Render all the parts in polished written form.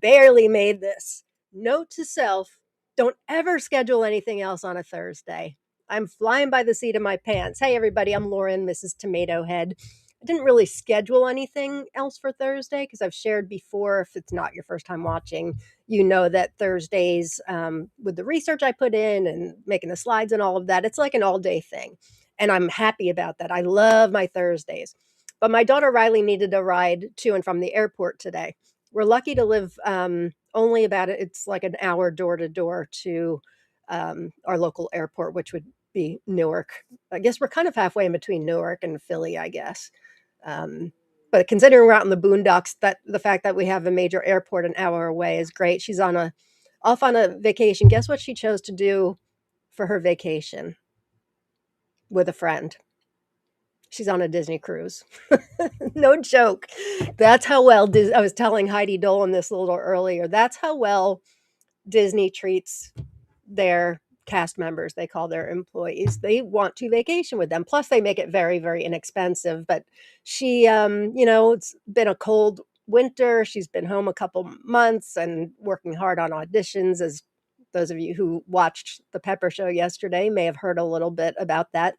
barely made this. Note to self, don't ever schedule anything else on a Thursday. I'm flying by the seat of my pants. Hey, everybody, I'm Lauren, Mrs. Tomato Head. I didn't really schedule anything else for Thursday because I've shared before. If it's not your first time watching, you know that Thursdays, with the research I put in and making the slides and all of that, it's like an all day thing. And I'm happy about that. I love my Thursdays. But my daughter Riley needed a ride to and from the airport today. We're lucky to live only about it. It's like an hour door to door to our local airport, which would be Newark. I guess we're kind of halfway in between Newark and Philly, I guess. Um, but considering we're out in the boondocks, that the fact that we have a major airport an hour away is great. She's off on a vacation. Guess what she chose to do for her vacation with a friend? She's on a Disney cruise. No joke. That's how well I was telling Heidi Dolan this a little earlier. That's how well Disney treats their cast members. They call their employees. They want to vacation with them. Plus, they make it very, very inexpensive. But she, it's been a cold winter. She's been home a couple months and working hard on auditions. As those of you who watched the Pepper Show yesterday may have heard a little bit about that.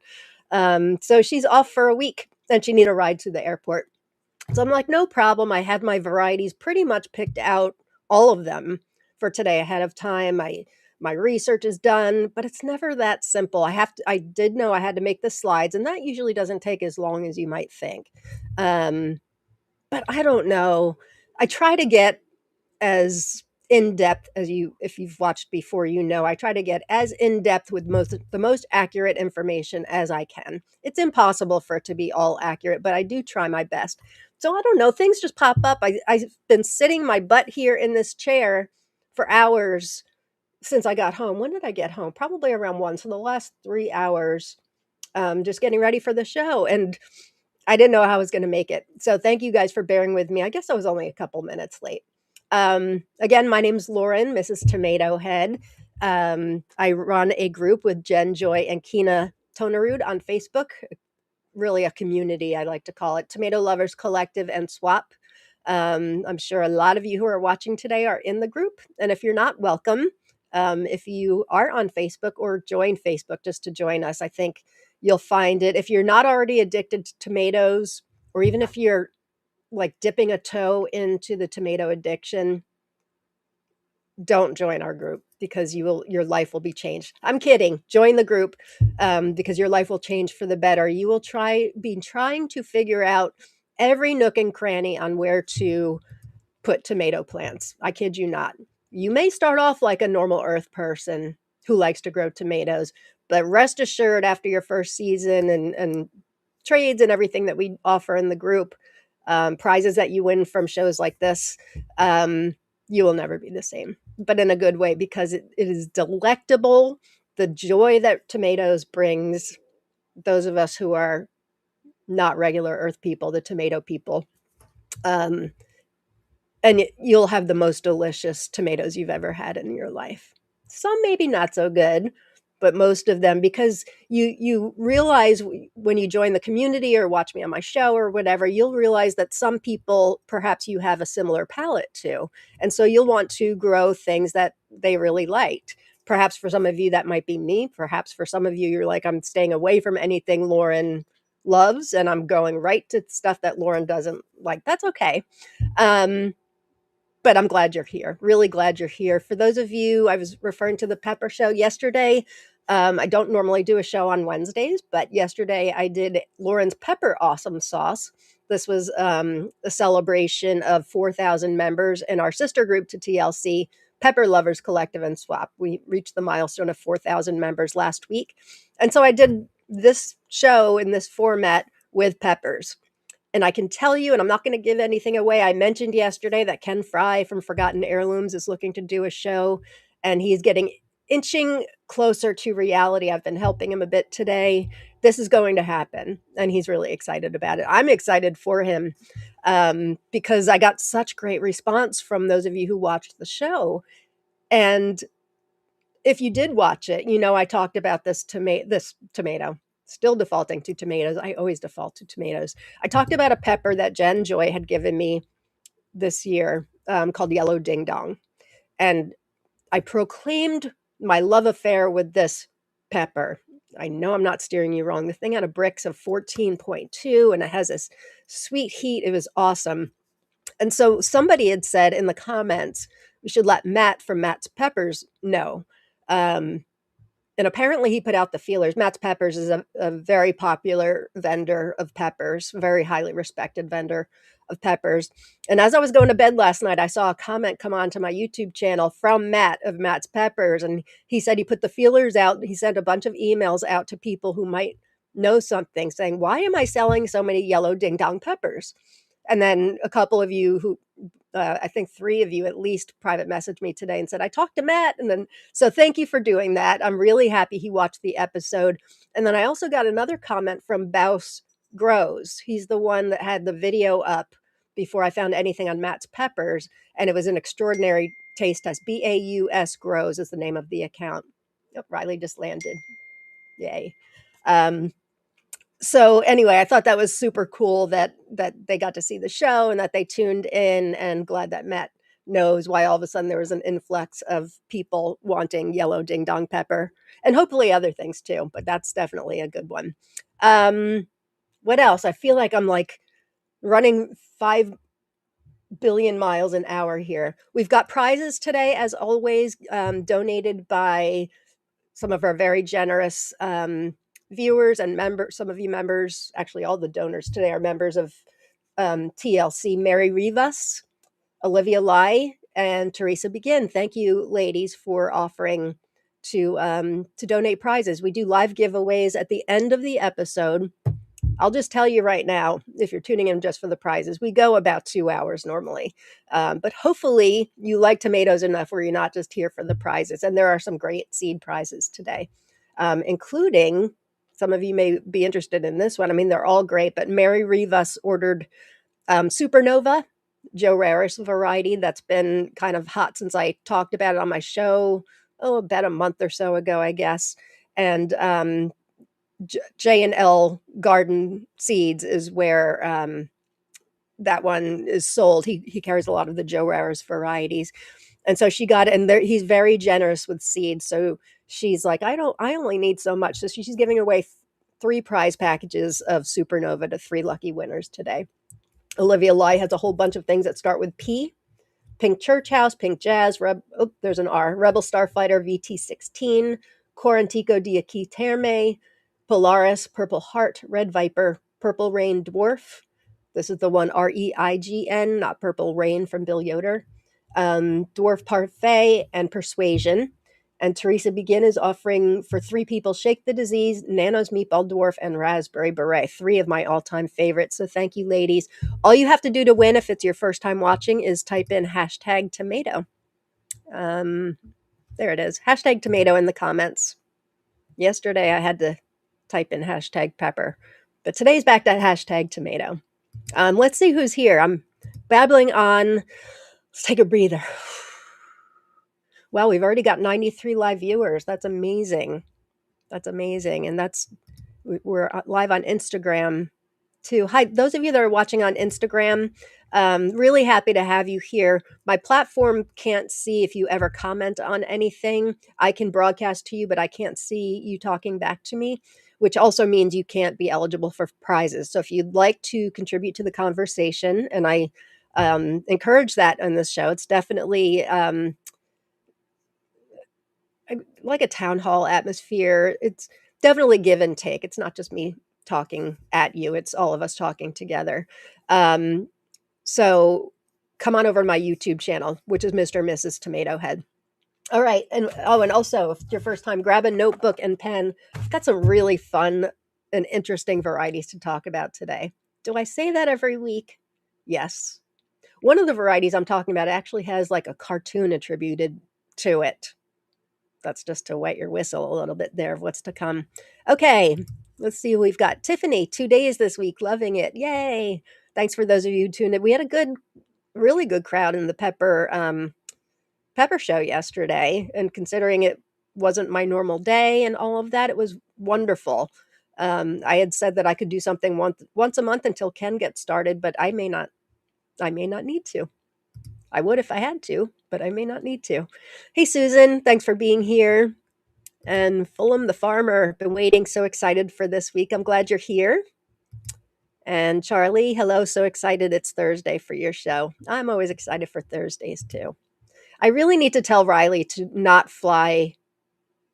So she's off for a week and she needed a ride to the airport. So I'm like, no problem. I had my varieties pretty much picked out, all of them, for today ahead of time. My research is done, but it's never that simple. I did know I had to make the slides, and that usually doesn't take as long as you might think. But I don't know. I try to get as in depth as if you've watched before, I try to get as in depth with the most accurate information as I can. It's impossible for it to be all accurate, but I do try my best. So I don't know, things just pop up. I've been sitting my butt here in this chair for hours since I got home. When did I get home? Probably around 1. So the last 3 hours, just getting ready for the show. And I didn't know how I was going to make it. So thank you guys for bearing with me. I guess I was only a couple minutes late. Again, my name's Lauren, Mrs. Tomato Head. I run a group with Jen, Joy, and Kina Tonarud on Facebook. Really a community, I like to call it. Tomato Lovers Collective and Swap. I'm sure a lot of you who are watching today are in the group. And if you're not, welcome. If you are on Facebook, or join Facebook just to join us, I think you'll find it. If you're not already addicted to tomatoes, or even if you're like dipping a toe into the tomato addiction, don't join our group, because your life will be changed. I'm kidding. Join the group, because your life will change for the better. You will be trying to figure out every nook and cranny on where to put tomato plants. I kid you not. You may start off like a normal earth person who likes to grow tomatoes, but rest assured, after your first season and trades and everything that we offer in the group, prizes that you win from shows like this, you will never be the same, but in a good way, because it is delectable. The joy that tomatoes brings those of us who are not regular earth people, the tomato people, and you'll have the most delicious tomatoes you've ever had in your life. Some maybe not so good, but most of them, because you realize when you join the community or watch me on my show or whatever, you'll realize that some people perhaps you have a similar palate to. And so you'll want to grow things that they really liked. Perhaps for some of you, that might be me. Perhaps for some of you, you're like, I'm staying away from anything Lauren loves, and I'm going right to stuff that Lauren doesn't like. That's okay. But I'm glad you're here. Really glad you're here. For those of you, I was referring to the Pepper Show yesterday. I don't normally do a show on Wednesdays, but yesterday I did Lauren's Pepper Awesome Sauce. This was a celebration of 4,000 members in our sister group to TLC, Pepper Lovers Collective and Swap. We reached the milestone of 4,000 members last week. And so I did this show in this format with peppers. And I can tell you, and I'm not going to give anything away, I mentioned yesterday that Ken Fry from Forgotten Heirlooms is looking to do a show, and he's inching closer to reality. I've been helping him a bit today. This is going to happen, and he's really excited about it. I'm excited for him, because I got such great response from those of you who watched the show. And if you did watch it, I talked about this tomato. Still defaulting to tomatoes. I always default to tomatoes. I talked about a pepper that Jen Joy had given me this year. called Yellow Ding Dong. And I proclaimed my love affair with this pepper. I know I'm not steering you wrong. The thing had a Brix of 14.2 and it has this sweet heat. It was awesome. And so somebody had said in the comments, we should let Matt from Matt's Peppers know. And apparently he put out the feelers. Matt's Peppers is a very popular vendor of peppers, very highly respected vendor of peppers. And as I was going to bed last night, I saw a comment come onto my YouTube channel from Matt of Matt's Peppers. And he said he put the feelers out. He sent a bunch of emails out to people who might know something saying, why am I selling so many yellow ding dong peppers? And then a couple of you who I think 3 of you at least private messaged me today and said, I talked to Matt. And then, so thank you for doing that. I'm really happy he watched the episode. And then I also got another comment from Baus Grows. He's the one that had the video up before I found anything on Matt's Peppers. And it was an extraordinary taste test. BAUS Grows is the name of the account. Oh, Riley just landed. Yay. So anyway, I thought that was super cool that they got to see the show and that they tuned in, and glad that Matt knows why all of a sudden there was an influx of people wanting yellow ding dong pepper, and hopefully other things too, but that's definitely a good one. What else? I feel like I'm like running 5 billion miles an hour here. We've got prizes today, as always, donated by some of our very generous viewers and members. Some of you members, actually all the donors today are members of TLC. Mary Rivas, Olivia Lai, and Teresa Begin. Thank you, ladies, for offering to donate prizes. We do live giveaways at the end of the episode. I'll just tell you right now, if you're tuning in just for the prizes, we go about 2 hours normally. But hopefully you like tomatoes enough where you're not just here for the prizes. And there are some great seed prizes today, including, some of you may be interested in this one. I mean, they're all great, but Mary Rivas ordered Supernova, Joe Raris variety that's been kind of hot since I talked about it on my show, about a month or so ago, I guess. And J&L Garden Seeds is where that one is sold. He carries a lot of the Joe Raris varieties. And so she got it, and he's very generous with seeds. So she's like, I only need so much. So she's giving away 3 prize packages of Supernova to 3 lucky winners today. Olivia Lai has a whole bunch of things that start with P. Pink Church House, Pink Jazz, there's an R. Rebel Starfighter VT16, Corantico Diaki Terme, Polaris, Purple Heart, Red Viper, Purple Rain Dwarf. This is the one REIGN, not Purple Rain from Bill Yoder. Dwarf Parfait and Persuasion. And Teresa Begin is offering for 3 people, Shake the Disease, Nano's Meatball Dwarf, and Raspberry Beret. 3 of my all-time favorites. So thank you, ladies. All you have to do to win, if it's your first time watching, is type in #tomato. There it is. #tomato in the comments. Yesterday I had to type in #pepper. But today's back to #tomato. Let's see who's here. I'm babbling on. Let's take a breather. Wow, we've already got 93 live viewers. That's amazing. That's amazing. And we're live on Instagram too. Hi, those of you that are watching on Instagram, really happy to have you here. My platform can't see if you ever comment on anything. I can broadcast to you, but I can't see you talking back to me, which also means you can't be eligible for prizes. So if you'd like to contribute to the conversation, and I encourage that on this show, it's definitely like a town hall atmosphere. It's definitely give and take. It's not just me talking at you. It's all of us talking together. So come on over to my YouTube channel, which is Mr. and Mrs. Tomato Head. All right. And also, if it's your first time, grab a notebook and pen. I've got some really fun and interesting varieties to talk about today. Do I say that every week? Yes. One of the varieties I'm talking about actually has like a cartoon attributed to it. That's just to wet your whistle a little bit there of what's to come. Okay, let's see who we've got. Tiffany, 2 days this week, loving it. Yay. Thanks for those of you who tuned in. We had a really good crowd in the pepper show yesterday. And considering it wasn't my normal day and all of that, it was wonderful. I had said that I could do something once a month until Ken gets started, but I may not need to. I would if I had to, but I may not need to. Hey, Susan, thanks for being here. And Fulham the farmer, been waiting, so excited for this week. I'm glad you're here. And Charlie, hello, so excited it's Thursday for your show. I'm always excited for Thursdays too. I really need to tell Riley to not fly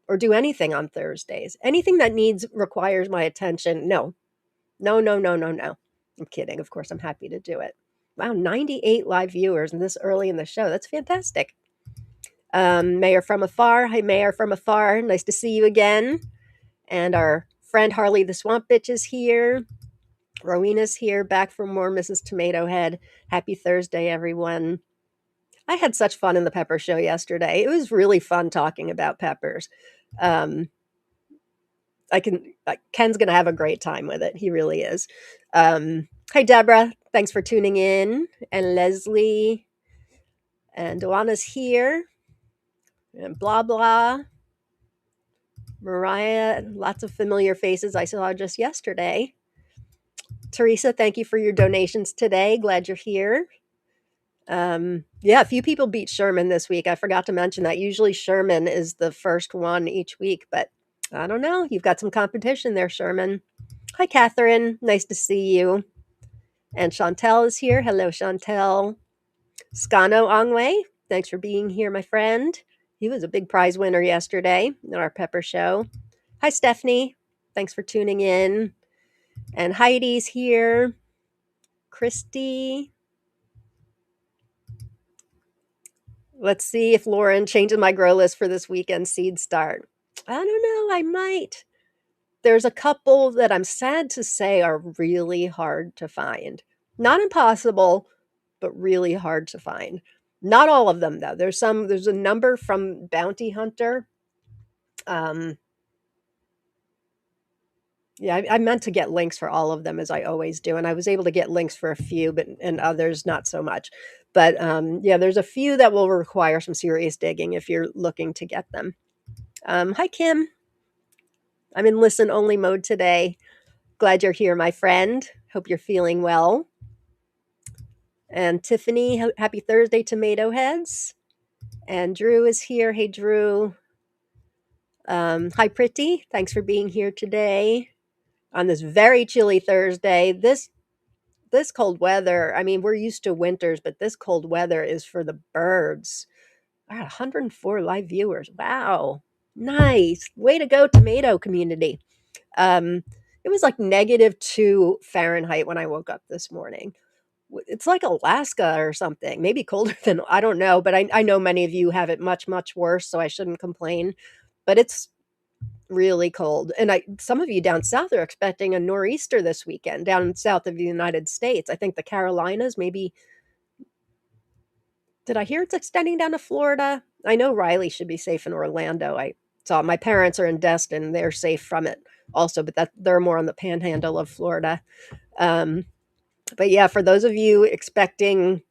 or do anything on Thursdays. Anything that requires my attention, no. No, no, no, no, no. I'm kidding. Of course, I'm happy to do it. Wow, 98 live viewers and this early in the show. That's fantastic. Mayor from afar. Hi, Mayor from afar. Nice to see you again. And our friend Harley the Swamp Bitch is here. Rowena's here, back for more Mrs. Tomato Head. Happy Thursday, everyone. I had such fun in the pepper show yesterday. It was really fun talking about peppers. Ken's going to have a great time with it. He really is. Hi, Deborah. Thanks for tuning in. And Leslie. And Duana's here. And blah, blah. Mariah, lots of familiar faces I saw just yesterday. Teresa, thank you for your donations today. Glad you're here. Yeah, a few people beat Sherman this week. I forgot to mention that. Usually Sherman is the first one each week, but I don't know. You've got some competition there, Sherman. Hi, Catherine. Nice to see you. And Chantel is here. Hello, Chantel. Scano Ongwe, thanks for being here, my friend. He was a big prize winner yesterday in our pepper show. Hi, Stephanie. Thanks for tuning in. And Heidi's here. Christy. Let's see if Lauren changes my grow list for this weekend seed start. I don't know. I might. There's a couple that I'm sad to say are really hard to find. Not impossible, but really hard to find. Not all of them, though. There's a number from Bounty Hunter. Yeah, I meant to get links for all of them, as I always do, and I was able to get links for a few, and others not so much. But yeah, there's a few that will require some serious digging if you're looking to get them. Hi, Kim. I'm in listen-only mode today. Glad you're here, my friend. Hope you're feeling well. And Tiffany, happy Thursday, Tomato Heads. And Drew is here. Hey, Drew. Hi, Pretty. Thanks for being here today on this very chilly Thursday. This cold weather, I mean, we're used to winters, but this cold weather is for the birds. 104 live viewers. Wow. Nice. Way to go, tomato community. It was like -2 Fahrenheit when I woke up this morning. It's like Alaska or something, maybe colder than, I don't know, but I know many of you have it much, much worse, so I shouldn't complain. But it's really cold. And some of you down south are expecting a nor'easter this weekend, down south of the United States. I think the Carolinas, maybe. Did I hear it's extending down to Florida? I know Riley should be safe in Orlando. I saw my parents are in Destin. They're safe from it also, but they're more on the panhandle of Florida. But yeah, for those of you expecting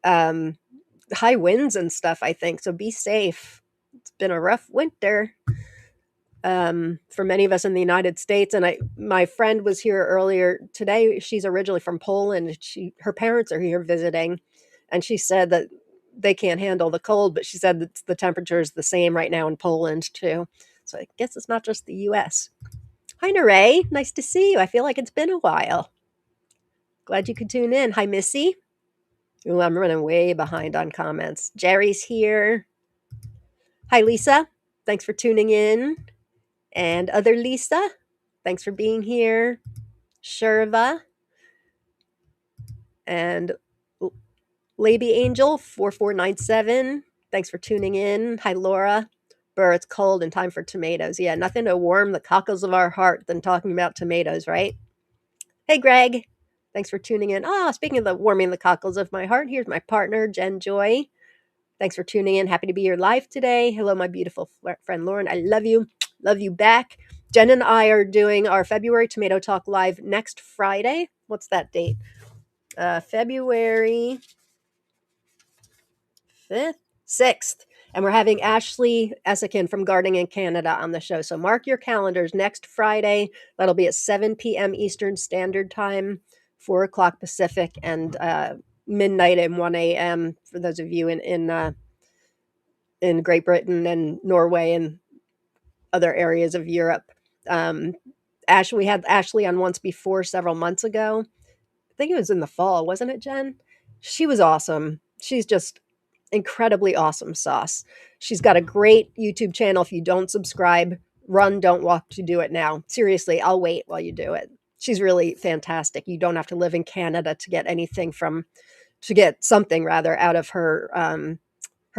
high winds and stuff, I think, so be safe. It's been a rough winter for many of us in the United States. And my friend was here earlier today. She's originally from Poland. Her parents are here visiting, and she said that they can't handle the cold, but she said that the temperature is the same right now in Poland too. So I guess it's not just the U.S. Hi, Neray. Nice to see you. I feel like it's been a while. Glad you could tune in. Hi, Missy. Ooh, I'm running way behind on comments. Jerry's here. Hi, Lisa. Thanks for tuning in. And other Lisa, thanks for being here. Sherva. And Lady Angel 4497. Thanks for tuning in. Hi, Laura. Burr, it's cold and time for tomatoes. Yeah, nothing to warm the cockles of our heart than talking about tomatoes, right? Hey, Greg. Thanks for tuning in. Speaking of the warming the cockles of my heart, here's my partner, Jen Joy. Thanks for tuning in. Happy to be here live today. Hello, my beautiful friend Lauren. I love you. Love you back. Jen and I are doing our February Tomato Talk Live next Friday. What's that date? February 5th, 6th. And we're having Ashley Essikin from Gardening in Canada on the show. So mark your calendars next Friday. That'll be at 7 p.m. Eastern Standard Time, 4 o'clock Pacific. And midnight and 1 a.m. for those of you in Great Britain and Norway and other areas of Europe. Um, we had Ashley on once before several months ago. I think it was in the fall, wasn't it, Jen? She was awesome. She's just incredibly awesome sauce. She's got a great YouTube channel. If you don't subscribe, run, don't walk to do it now. Seriously, I'll wait while you do it. She's really fantastic. You don't have to live in Canada to get something rather out of her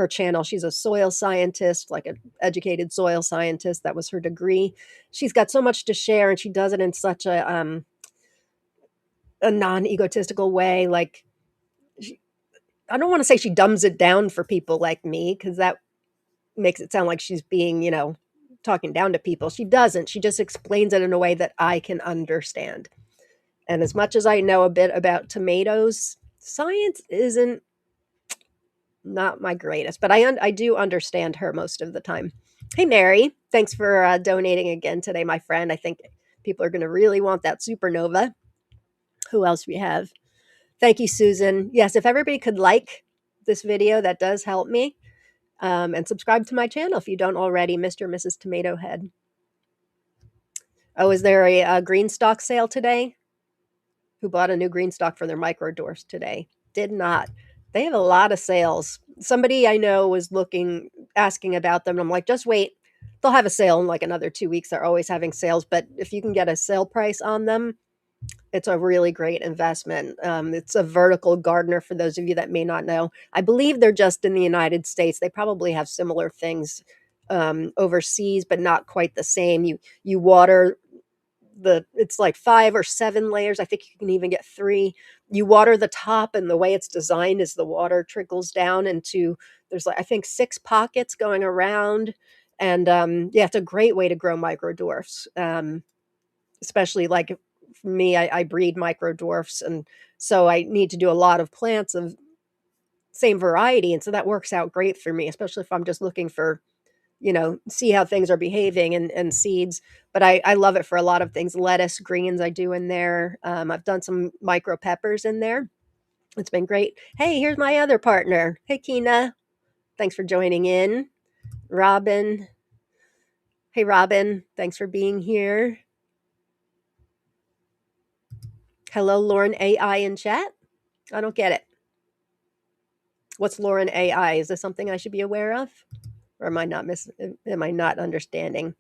channel. She's a soil scientist, like an educated soil scientist. That was her degree. She's got so much to share, and she does it in such a non-egotistical way. Like, I don't want to say she dumbs it down for people like me, because that makes it sound like she's being, talking down to people. She doesn't. She just explains it in a way that I can understand. And as much as I know a bit about tomatoes, science isn't not my greatest, but I do understand her most of the time. Hey, Mary, thanks for donating again today, my friend. I think people are going to really want that supernova. Who else we have? Thank you, Susan. Yes, if everybody could like this video, that does help me. And subscribe to my channel if you don't already, Mr. and Mrs. Tomato Head. Oh, is there a green stock sale today? Who bought a new green stock for their micro dwarfs today? Did not. They have a lot of sales. Somebody I know was asking about them. And I'm like, just wait. They'll have a sale in like another 2 weeks. They're always having sales. But if you can get a sale price on them, it's a really great investment. It's a vertical gardener, for those of you that may not know. I believe they're just in the United States. They probably have similar things overseas, but not quite the same. You water it's like 5 or 7 layers. I think you can even get 3. You water the top, and the way it's designed is the water trickles down into, there's like, I think 6 pockets going around. And yeah, it's a great way to grow micro dwarfs. Especially like for me, I breed micro dwarfs, and so I need to do a lot of plants of same variety. And so that works out great for me, especially if I'm just looking for, see how things are behaving and seeds. But I love it for a lot of things. Lettuce, greens, I do in there. I've done some micro peppers in there. It's been great. Hey, here's my other partner. Hey, Kina. Thanks for joining in. Robin. Hey, Robin. Thanks for being here. Hello, Lauren AI in chat. I don't get it. What's Lauren AI? Is this something I should be aware of? Or am I not understanding?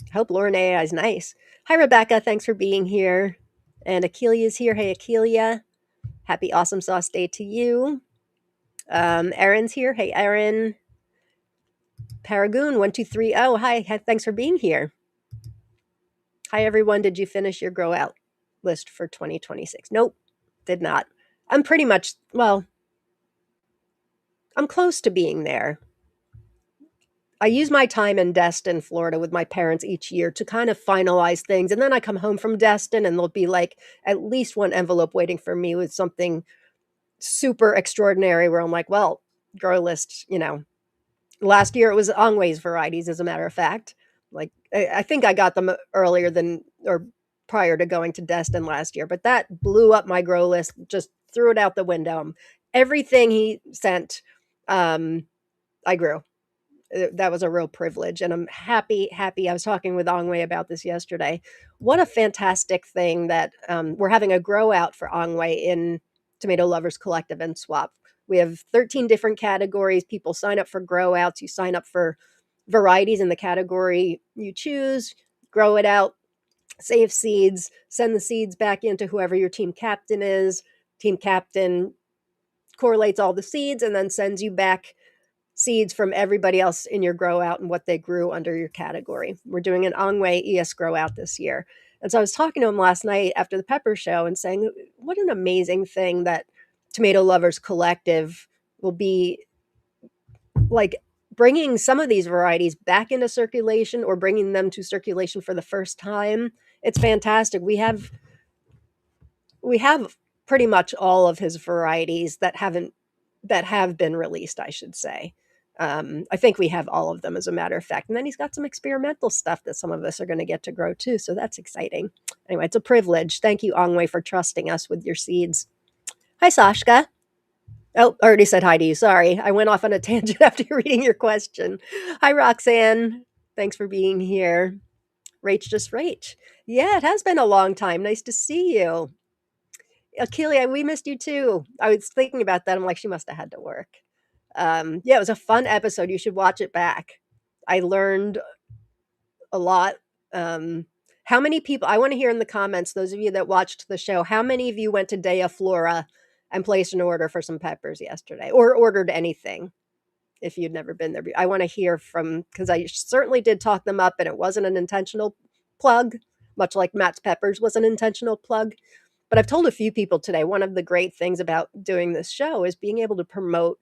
I hope Lauren AI is nice. Hi, Rebecca. Thanks for being here. And Akelia's here. Hey, Akelia. Happy Awesome Sauce Day to you. Erin's here. Hey, Erin. Paragoon1230. Hi. Thanks for being here. Hi, everyone. Did you finish your grow out list for 2026? Nope, did not. I'm pretty much, well, I'm close to being there. I use my time in Destin, Florida with my parents each year to kind of finalize things. And then I come home from Destin, and there'll be like at least one envelope waiting for me with something super extraordinary where I'm like, well, grow list, last year it was Angwe's varieties, as a matter of fact. Like, I think I got them earlier or prior to going to Destin last year, but that blew up my grow list, just threw it out the window. Everything he sent, I grew. That was a real privilege, and I'm happy. I was talking with Angwe about this yesterday. What a fantastic thing that we're having a grow out for Angwe in Tomato Lovers Collective and Swap. We have 13 different categories. People sign up for grow outs. You sign up for varieties in the category you choose, grow it out, save seeds, send the seeds back into whoever your team captain is. Team captain correlates all the seeds and then sends you back seeds from everybody else in your grow out and what they grew under your category. We're doing an Angwe ES grow out this year. And so I was talking to him last night after the pepper show and saying, what an amazing thing that Tomato Lovers Collective will be, like, bringing some of these varieties back into circulation or bringing them to circulation for the first time. It's fantastic. We have pretty much all of his varieties that have been released, I should say. I think we have all of them, as a matter of fact. And then he's got some experimental stuff that some of us are going to get to grow too. So that's exciting. Anyway, it's a privilege. Thank you, Angwe, for trusting us with your seeds. Hi, Sashka. Oh, I already said hi to you. Sorry. I went off on a tangent after reading your question. Hi, Roxanne. Thanks for being here. Rach just Rach. Yeah, it has been a long time. Nice to see you. Akelia, we missed you too. I was thinking about that. I'm like, she must have had to work. Yeah, it was a fun episode. You should watch it back. I learned a lot. Um, how many people, I want to hear in the comments, those of you that watched the show, how many of you went to Dea Flora and placed an order for some peppers yesterday or ordered anything if you'd never been there? I want to hear from, because I certainly did talk them up and it wasn't an intentional plug, much like Matt's Peppers was an intentional plug. But I've told a few people today, one of the great things about doing this show is being able to promote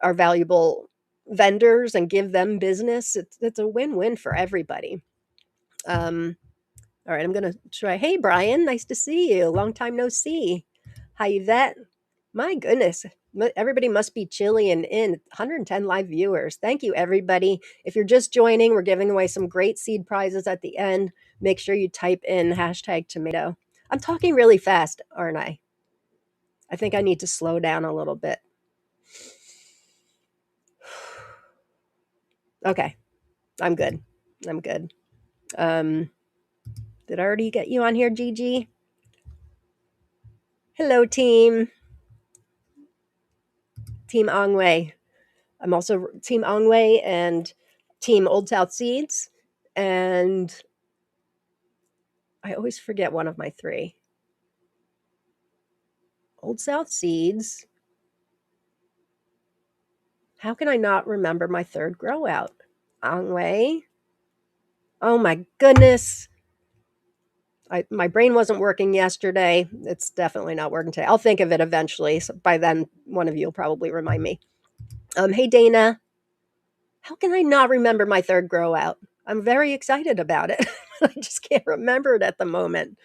our valuable vendors and give them business. It's a win-win for everybody. All right, I'm gonna try. Hey, Brian, nice to see you. Long time no see. Hi, Yvette. My goodness, everybody must be chilly and in. 110 live viewers. Thank you, everybody. If you're just joining, we're giving away some great seed prizes at the end. Make sure you type in hashtag tomato. I'm talking really fast, aren't I? I think I need to slow down a little bit. Okay, I'm good. I'm good. Did I already get you on here, Gigi? Hello, team. Team Ongwei. I'm also Team Ongwei and Team Old South Seeds. And I always forget one of my three. Old South Seeds. How can I not remember my third grow out? Ongwei. Oh my goodness. My brain wasn't working yesterday. It's definitely not working today. I'll think of it eventually. So by then, one of you will probably remind me. Hey, Dana. How can I not remember my third grow out? I'm very excited about it. I just can't remember it at the moment.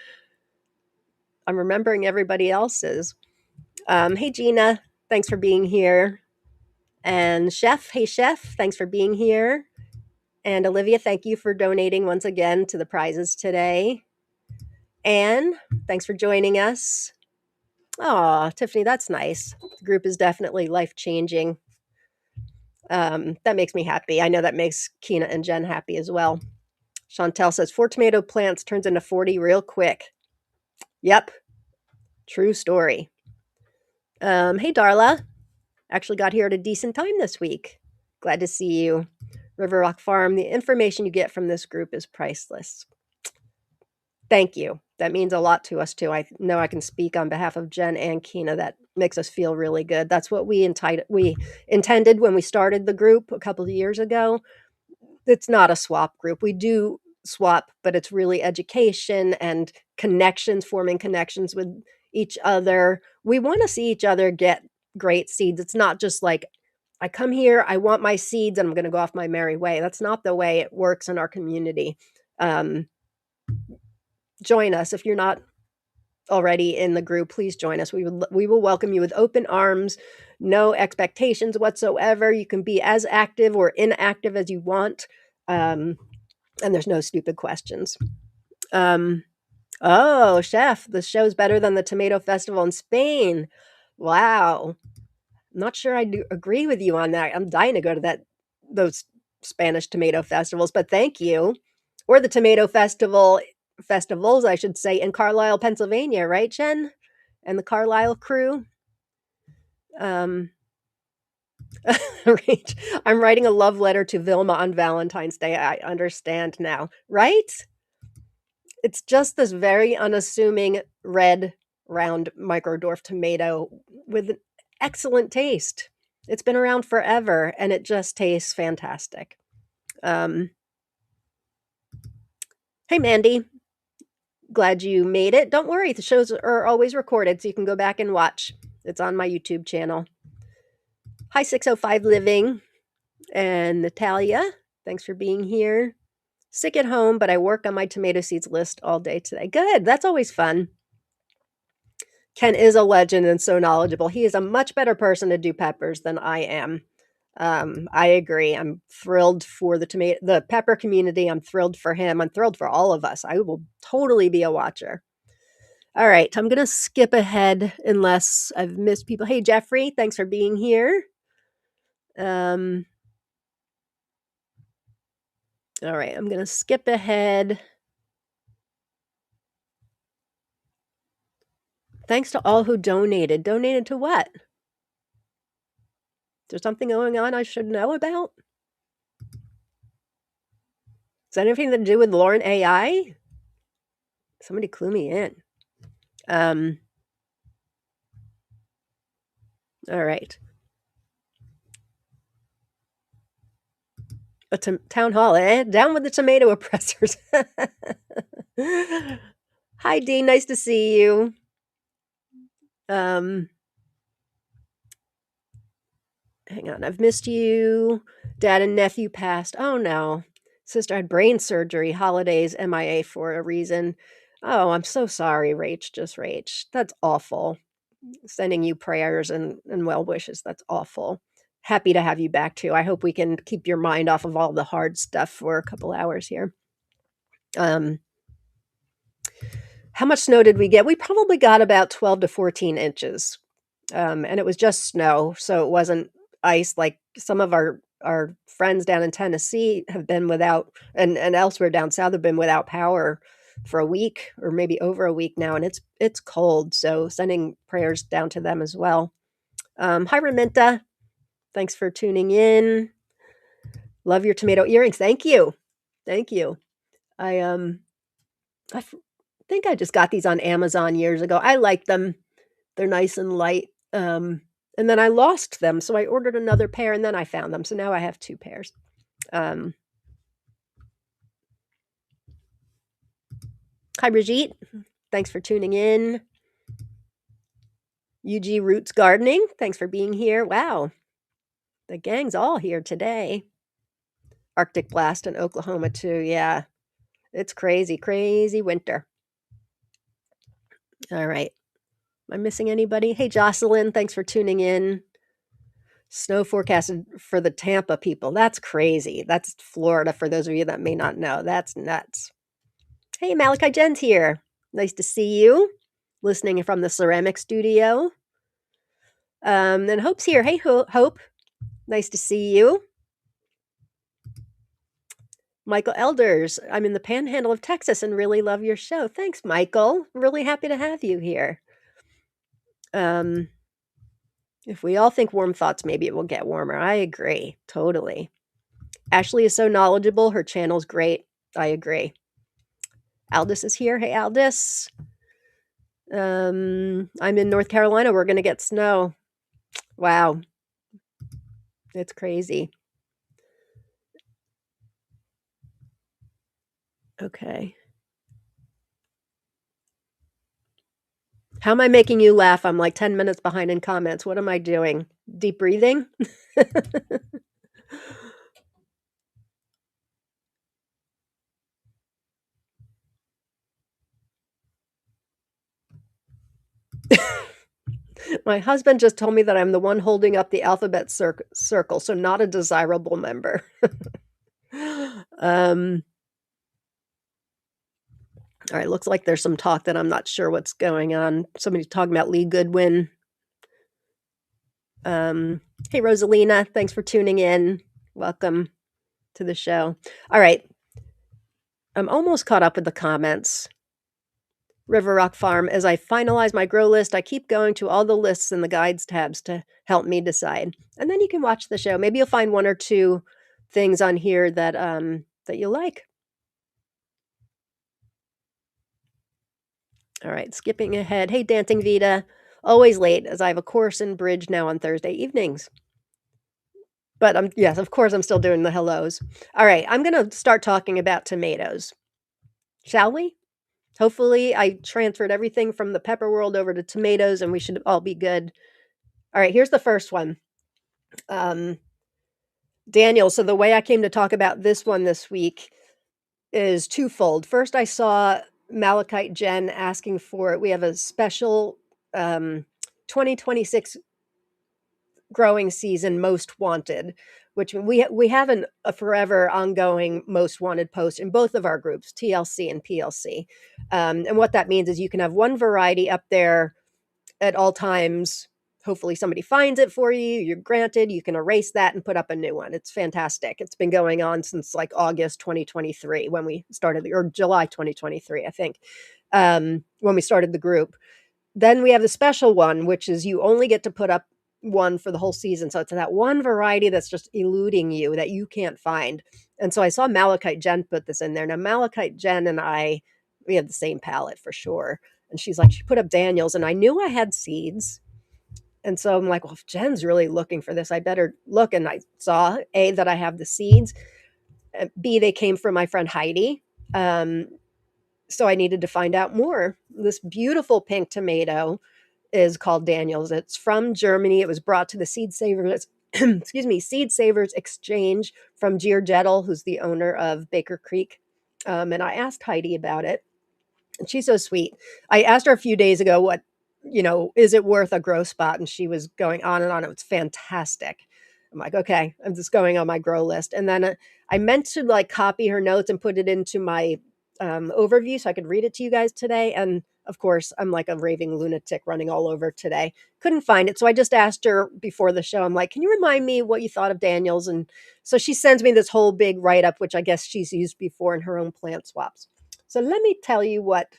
I'm remembering everybody else's. Hey, Gina. Thanks for being here. And Chef. Hey, Chef. Thanks for being here. And Olivia, thank you for donating once again to the prizes today. Anne, thanks for joining us. Aw, Tiffany, that's nice. The group is definitely life-changing. That makes me happy. I know that makes Kina and Jen happy as well. Chantel says 4 tomato plants turns into 40 real quick. Yep. True story. Hey, Darla. Actually got here at a decent time this week. Glad to see you. River Rock Farm, the information you get from this group is priceless. Thank you. That means a lot to us too. I know I can speak on behalf of Jen and Kina. That makes us feel really good. That's what we intended when we started the group a couple of years ago. It's not a swap group. We do swap, but it's really education and connections, forming connections with each other. We want to see each other get great seeds. It's not just like, I come here, I want my seeds, and I'm going to go off my merry way. That's not the way it works in our community. Join us. If you're not already in the group, please join us. We will welcome you with open arms, no expectations whatsoever. You can be as active or inactive as you want. And there's no stupid questions. Oh, Chef, the show's better than the Tomato Festival in Spain. Wow. I'm not sure I do agree with you on that. I'm dying to go to those Spanish tomato festivals, but thank you. Or the tomato festivals, I should say, in Carlisle, Pennsylvania, right, Jen? And the Carlisle crew. Right. I'm writing a love letter to Vilma on Valentine's Day. I understand now, right? It's just this very unassuming red, round microdwarf tomato with an excellent taste. It's been around forever and it just tastes fantastic. Hey, Mandy. Glad you made it. Don't worry, the shows are always recorded, so you can go back and watch. It's on my YouTube channel. Hi, 605 Living. And Natalia, thanks for being here. Sick at home, but I work on my tomato seeds list all day today. Good. That's always fun. Ken is a legend and so knowledgeable. He is a much better person to do peppers than I am. I agree. I'm thrilled for the pepper community. I'm thrilled for him. I'm thrilled for all of us. I will totally be a watcher. All right, I'm gonna skip ahead unless I've missed people. Hey, Jeffrey, thanks for being here. Um, all right, I'm gonna skip ahead. Thanks to all who donated. Donated to what? Is there something going on I should know about? Is that anything to do with Lauren AI? Somebody clue me in. All right. A town hall, down with the tomato oppressors. Hi, Dee. Nice to see you. Hang on. I've missed you. Dad and nephew passed. Oh, no. Sister had brain surgery. Holidays, MIA for a reason. Oh, I'm so sorry, Rach. Just Rach. That's awful. Sending you prayers and well wishes. That's awful. Happy to have you back, too. I hope we can keep your mind off of all the hard stuff for a couple hours here. How much snow did we get? We probably got about 12 to 14 inches. And it was just snow, so it wasn't ice like some of our friends down in Tennessee have been without, and elsewhere down south have been without power for a week or maybe over a week now, and it's cold, so sending prayers down to them as well. Hi, Raminta. Thanks for tuning in. Love your tomato earrings. Thank you. Thank you. I think I just got these on Amazon years ago. I like them. They're nice and light. And then I lost them, so I ordered another pair, and then I found them. So now I have 2 pairs. Hi, Brigitte. Thanks for tuning in. UG Roots Gardening. Thanks for being here. Wow. The gang's all here today. Arctic Blast in Oklahoma, too. Yeah. It's crazy, crazy winter. All right. Am I missing anybody? Hey, Jocelyn. Thanks for tuning in. Snow forecasted for the Tampa people. That's crazy. That's Florida, for those of you that may not know. That's nuts. Hey, Malachi Jen's here. Nice to see you. Listening from the ceramic studio. And Hope's here. Hey, Hope. Nice to see you. Michael Elders. I'm in the panhandle of Texas and really love your show. Thanks, Michael. Really happy to have you here. If we all think warm thoughts, maybe it will get warmer. I agree. Totally. Ashley is so knowledgeable. Her channel's great. I agree. Aldous is here. Hey, Aldous. I'm in North Carolina. We're going to get snow. Wow. It's crazy. Okay. How am I making you laugh? I'm like 10 minutes behind in comments. What am I doing? Deep breathing? My husband just told me that I'm the one holding up the alphabet circle, so not a desirable member. All right, looks like there's some talk that I'm not sure what's going on. Somebody's talking about Lee Goodwin. Hey, Rosalina, thanks for tuning in. Welcome to the show. All right, I'm almost caught up with the comments. River Rock Farm, as I finalize my grow list, I keep going to all the lists in the guides tabs to help me decide. And then you can watch the show. Maybe you'll find 1 or 2 things on here that that you like. All right, skipping ahead. Hey, Dancing Vita, always late as I have a course in bridge now on Thursday evenings. But yes, of course, I'm still doing the hellos. All right, I'm going to start talking about tomatoes. Shall we? Hopefully, I transferred everything from the pepper world over to tomatoes, and we should all be good. All right, here's the first one. Daniel, so the way I came to talk about this one this week is twofold. First, I saw Malachite Jen asking for it. We have a special 2026 growing season most wanted, which we have a forever ongoing most wanted post in both of our groups, TLC and PLC. And what that means is you can have one variety up there at all times. Hopefully somebody finds it for you. You're granted, you can erase that and put up a new one. It's fantastic. It's been going on since like August 2023 when we started, or July 2023, I think, when we started the group. Then we have the special one, which is you only get to put up one for the whole season. So it's that one variety that's just eluding you that you can't find. And so I saw Malachite Jen put this in there. Now, Malachite Jen and I, we have the same palette for sure. And she's like, she put up Daniels, and I knew I had seeds. And so I'm like, well, if Jen's really looking for this, I better look. And I saw A, that I have the seeds, B, they came from my friend Heidi. So I needed to find out more. This beautiful pink tomato is called Daniels. It's from Germany. It was brought to the Seed Savers, excuse me, Seed Savers Exchange from Jettel, who's the owner of Baker Creek. And I asked Heidi about it. And she's so sweet. I asked her a few days ago what, is it worth a grow spot? And she was going on and on. It was fantastic. I'm like, okay, I'm just going on my grow list. And then I meant to like copy her notes and put it into my overview so I could read it to you guys today. And of course, I'm like a raving lunatic running all over today. Couldn't find it. So I just asked her before the show, I'm like, can you remind me what you thought of Daniels? And so she sends me this whole big write-up, which I guess she's used before in her own plant swaps. So let me tell you what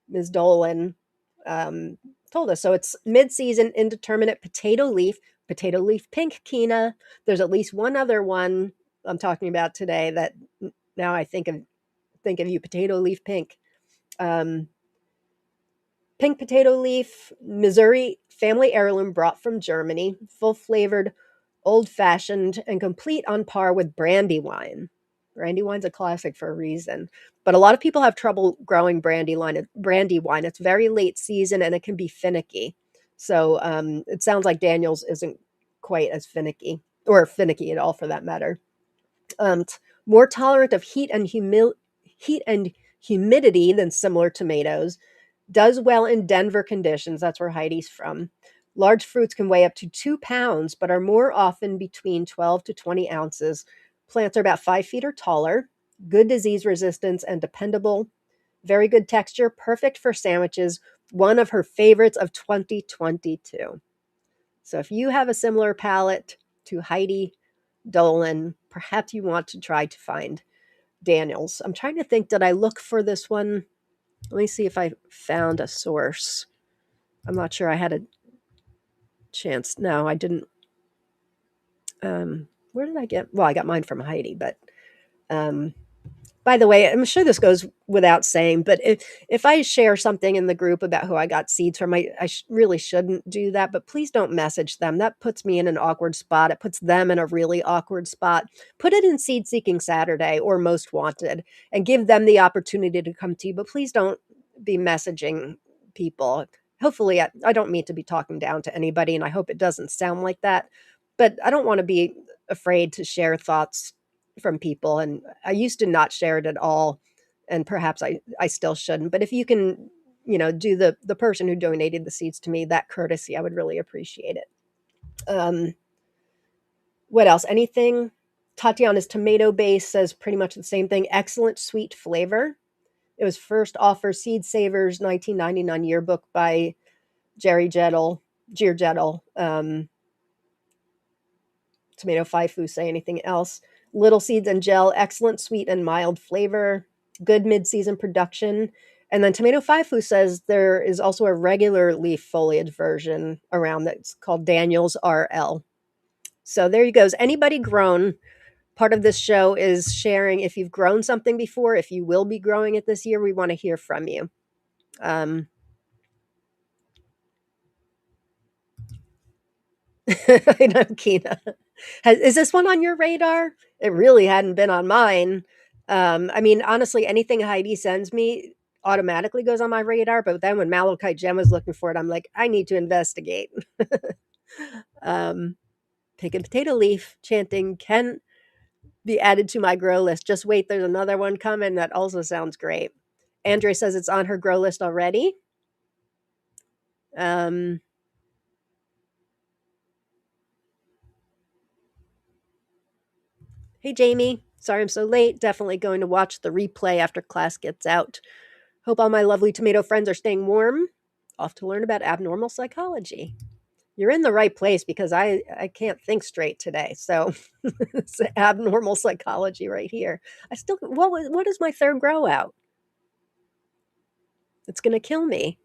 Ms. Dolan told us. So it's mid-season indeterminate potato leaf pink quina. There's at least one other one I'm talking about today that now I think of you, potato leaf pink. Pink potato leaf, Missouri family heirloom brought from Germany, full flavored, old fashioned, and complete on par with Brandywine. Brandywine's a classic for a reason. But a lot of people have trouble growing Brandywine. It's very late season and it can be finicky. So it sounds like Daniels isn't quite as finicky, or finicky at all for that matter. More tolerant of heat and humidity than similar tomatoes. Does well in Denver conditions. That's where Heidi's from. Large fruits can weigh up to 2 pounds, but are more often between 12 to 20 ounces. Plants are about 5 feet or taller. Good disease resistance and dependable. Very good texture. Perfect for sandwiches. One of her favorites of 2022. So if you have a similar palate to Heidi Dolan, perhaps you want to try to find Daniels. I'm trying to think, did I look for this one? Let me see if I found a source. I'm not sure I had a chance. No, I didn't. Where did I get? Well, I got mine from Heidi, but by the way, I'm sure this goes without saying, but if I share something in the group about who I got seeds from, I really shouldn't do that, but please don't message them. That puts me in an awkward spot. It puts them in a really awkward spot. Put it in Seed Seeking Saturday or Most Wanted and give them the opportunity to come to you, but please don't be messaging people. Hopefully, I don't mean to be talking down to anybody, and I hope it doesn't sound like that, but I don't want to be afraid to share thoughts from people, and I used to not share it at all, and perhaps I still shouldn't. But if you can, do the person who donated the seeds to me that courtesy, I would really appreciate it. What else? Anything? Tatiana's tomato base says pretty much the same thing. Excellent sweet flavor. It was first offered Seed Savers 1999 yearbook by Jettel. Tomato Faifu say anything else. Little seeds and gel, excellent sweet and mild flavor, good mid-season production. And then Tomato Faifu says there is also a regular leaf foliage version around that's called Daniels RL. So there you go. Is anybody grown? Part of this show is sharing if you've grown something before, if you will be growing it this year, we want to hear from you. I know, Kina. Is this one on your radar? It really hadn't been on mine. I mean, honestly, anything Heidi sends me automatically goes on my radar. But then when Malachite Jem was looking for it, I'm like, I need to investigate. Pick a potato leaf chanting can be added to my grow list. Just wait, there's another one coming. That also sounds great. Andre says it's on her grow list already. Hey, Jamie. Sorry I'm so late. Definitely going to watch the replay after class gets out. Hope all my lovely tomato friends are staying warm. Off to learn about abnormal psychology. You're in the right place because I can't think straight today. So it's abnormal psychology right here. I still what is my third grow out? It's gonna kill me.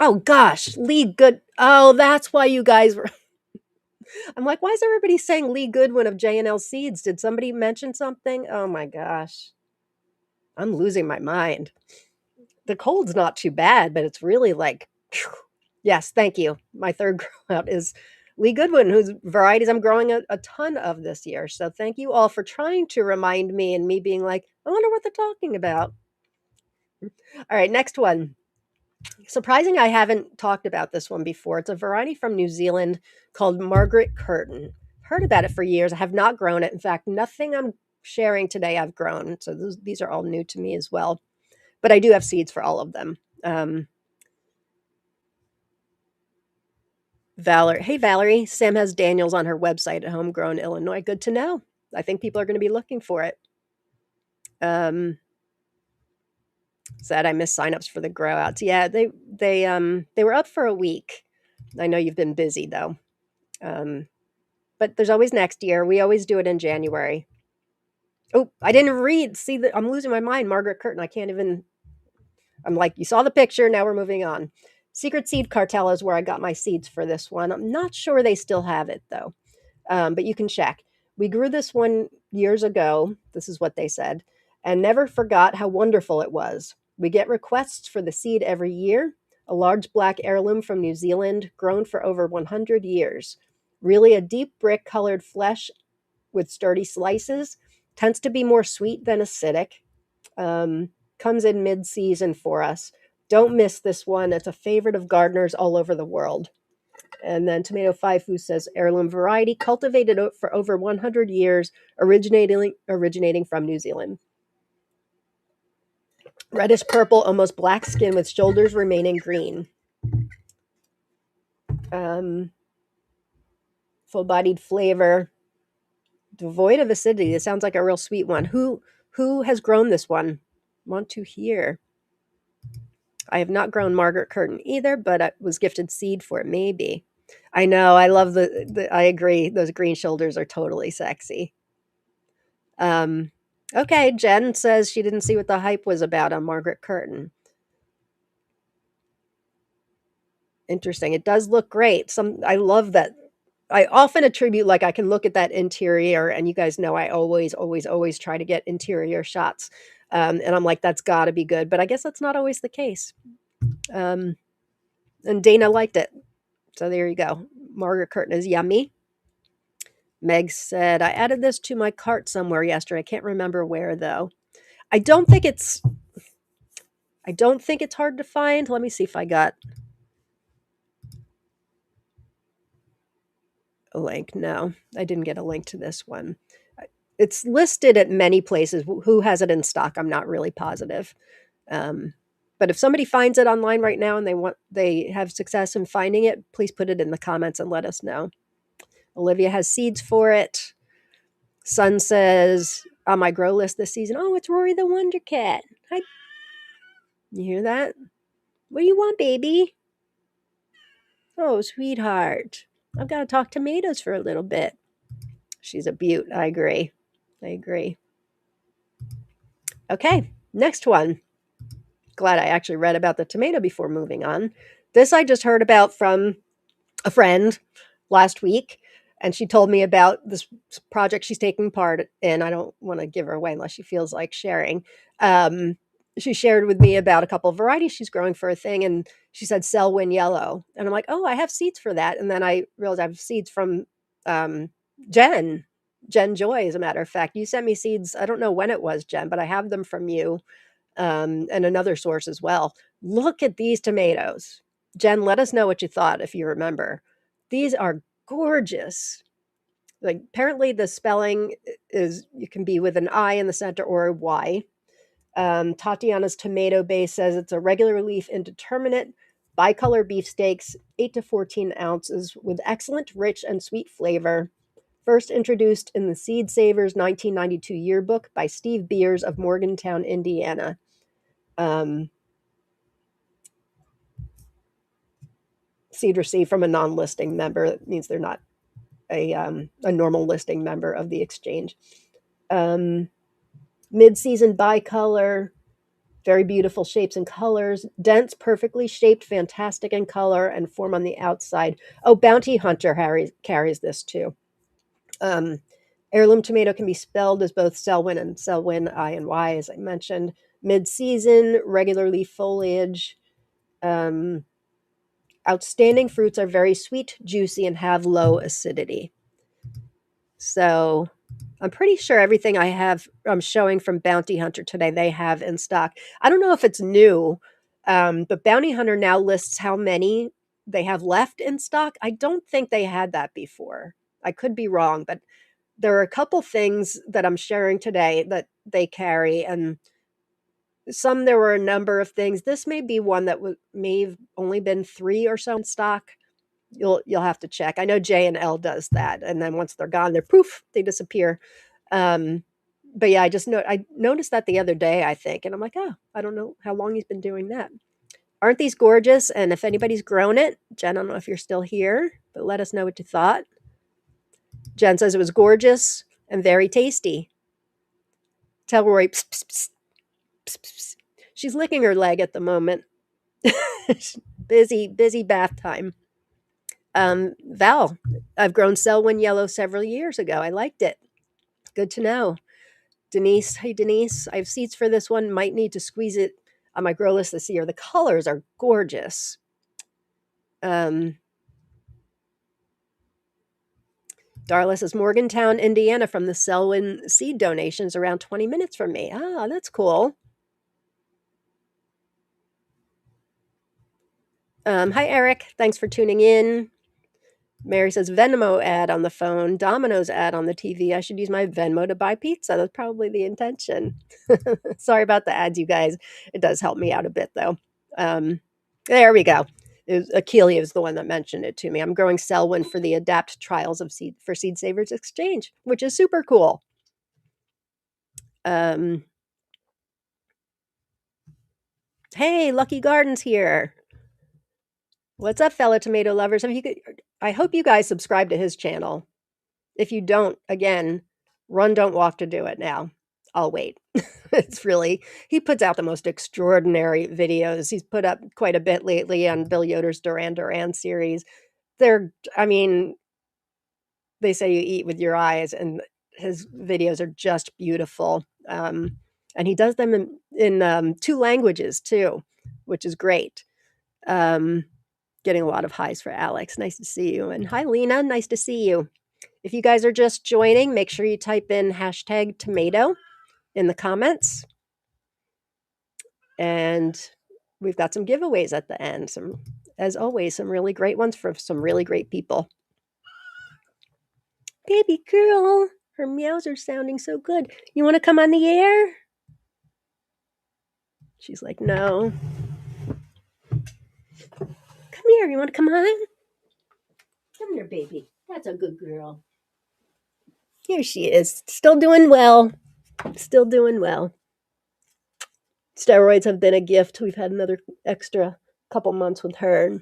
Oh gosh, Lee Good. Oh, that's why you guys were. I'm like, why is everybody saying Lee Goodwin of J&L Seeds? Did somebody mention something? Oh my gosh, I'm losing my mind. The cold's not too bad, but it's really like, phew. Yes, thank you. My third grow out is Lee Goodwin, whose varieties I'm growing a ton of this year. So thank you all for trying to remind me and me being like, I wonder what they're talking about. All right, next one. Surprising I haven't talked about this one before. It's a variety from New Zealand called Margaret Curtin. Heard about it for years. I have not grown it. In fact, nothing I'm sharing today I've grown. So these are all new to me as well. But I do have seeds for all of them. Hey Valerie, Sam has Daniels on her website at Homegrown Illinois. Good to know. I think people are going to be looking for it. Said I missed signups for the grow outs. Yeah, they were up for a week. I know you've been busy though. But there's always next year. We always do it in January. Oh, I didn't read. See that I'm losing my mind. Margaret Curtin. I can't even. I'm like, you saw the picture. Now we're moving on. Secret Seed Cartel is where I got my seeds for this one. I'm not sure they still have it though, but you can check. We grew this one years ago. This is what they said, and never forgot how wonderful it was. We get requests for the seed every year. A large black heirloom from New Zealand, grown for over 100 years. Really a deep brick colored flesh with sturdy slices. Tends to be more sweet than acidic. Comes in mid-season for us. Don't miss this one. It's a favorite of gardeners all over the world. And then Tomato Faifu says heirloom variety, cultivated for over 100 years, originating from New Zealand. Reddish purple, almost black skin with shoulders remaining green. Full-bodied flavor, devoid of acidity. This sounds like a real sweet one. Who has grown this one? Want to hear? I have not grown Margaret Curtin either, but I was gifted seed for it. Maybe. I know. I love I agree. Those green shoulders are totally sexy. Okay. Jen says she didn't see what the hype was about on Margaret Curtin. Interesting. It does look great. I love that. I often attribute, like, I can look at that interior, and you guys know I always try to get interior shots. And I'm like, that's got to be good. But I guess that's not always the case. And Dana liked it. So there you go. Margaret Curtin is yummy. Meg said, I added this to my cart somewhere yesterday. I can't remember where, though. I don't think it's hard to find. Let me see if I got a link. No, I didn't get a link to this one. It's listed at many places. Who has it in stock? I'm not really positive. But if somebody finds it online right now and they have success in finding it, please put it in the comments and let us know. Olivia has seeds for it. Sun says on my grow list this season, oh, it's Rory the Wonder Cat. Hi. You hear that? What do you want, baby? Oh, sweetheart. I've got to talk tomatoes for a little bit. She's a beaut. I agree. Okay, next one. Glad I actually read about the tomato before moving on. This I just heard about from a friend last week, and she told me about this project she's taking part in. I don't want to give her away unless she feels like sharing. She shared with me about a couple of varieties she's growing for a thing, and she said Selwyn Yellow. And I'm like, oh, I have seeds for that. And then I realized I have seeds from Jen Joy, as a matter of fact. You sent me seeds. I don't know when it was, Jen, but I have them from you and another source as well. Look at these tomatoes. Jen, let us know what you thought if you remember. These are gorgeous. Like, apparently the spelling is, you can be with an I in the center or a Y. Tatiana's tomato base says it's a regular leaf indeterminate bicolor beefsteaks, 8 to 14 ounces with excellent rich and sweet flavor. First introduced in the Seed Savers 1992 yearbook by Steve Beers of Morgantown, Indiana. Seed received from a non-listing member. That means they're not a normal listing member of the exchange. Mid-season bicolor, very beautiful shapes and colors. Dense, perfectly shaped, fantastic in color, and form on the outside. Oh, Bounty Hunter carries this too. Heirloom tomato can be spelled as both Selwyn and Selwyn, I and Y, as I mentioned. Mid-season, regular leaf foliage. Outstanding fruits are very sweet, juicy, and have low acidity. So I'm pretty sure everything I'm showing from Bounty Hunter today, they have in stock. I don't know if it's new, but Bounty Hunter now lists how many they have left in stock. I don't think they had that before. I could be wrong, but there are a couple things that I'm sharing today that they carry, and there were a number of things. This may be one that may have only been 3 or so in stock. You'll have to check. I know J and L does that, and then once they're gone, they're poof, they disappear. But yeah, I noticed that the other day, I think, and I'm like, oh, I don't know how long he's been doing that. Aren't these gorgeous? And if anybody's grown it, Jen, I don't know if you're still here, but let us know what you thought. Jen says it was gorgeous and very tasty. Tell Roy, pss, pss, pss, pss, pss. She's licking her leg at the moment. busy bath time. Val, I've grown Selwyn yellow several years ago. I liked it. Good to know. Denise, hey Denise, I have seeds for this one. Might need to squeeze it on my grow list this year. The colors are gorgeous. Darla says Morgantown, Indiana, from the Selwyn seed donations, around 20 minutes from me. Ah, that's cool. Hi Eric, thanks for tuning in. Mary says Venmo ad on the phone, Domino's ad on the TV. I should use my Venmo to buy pizza. That's probably the intention. Sorry about the ads, you guys. It does help me out a bit, though. There we go. Akeelia is the one that mentioned it to me. I'm growing Selwyn for the Adapt trials of Seed Savers Exchange, which is super cool. Hey, Lucky Gardens here. What's up, fellow tomato lovers? I hope you guys subscribe to his channel. If you don't, again, run, don't walk to do it now. I'll wait. He puts out the most extraordinary videos. He's put up quite a bit lately on Bill Yoder's Duran Duran series. They say you eat with your eyes, and his videos are just beautiful. And he does them in 2 languages too, which is great. Getting a lot of highs for Alex. Nice to see you. And hi, Lena. Nice to see you. If you guys are just joining, make sure you type in #tomato in the comments. And we've got some giveaways at the end. As always, some really great ones for some really great people. Baby girl, her meows are sounding so good. You want to come on the air? She's like, no. Come here. You want to come on? Come here, baby. That's a good girl. Here she is. Still doing well. Still doing well. Steroids have been a gift. We've had another extra couple months with her.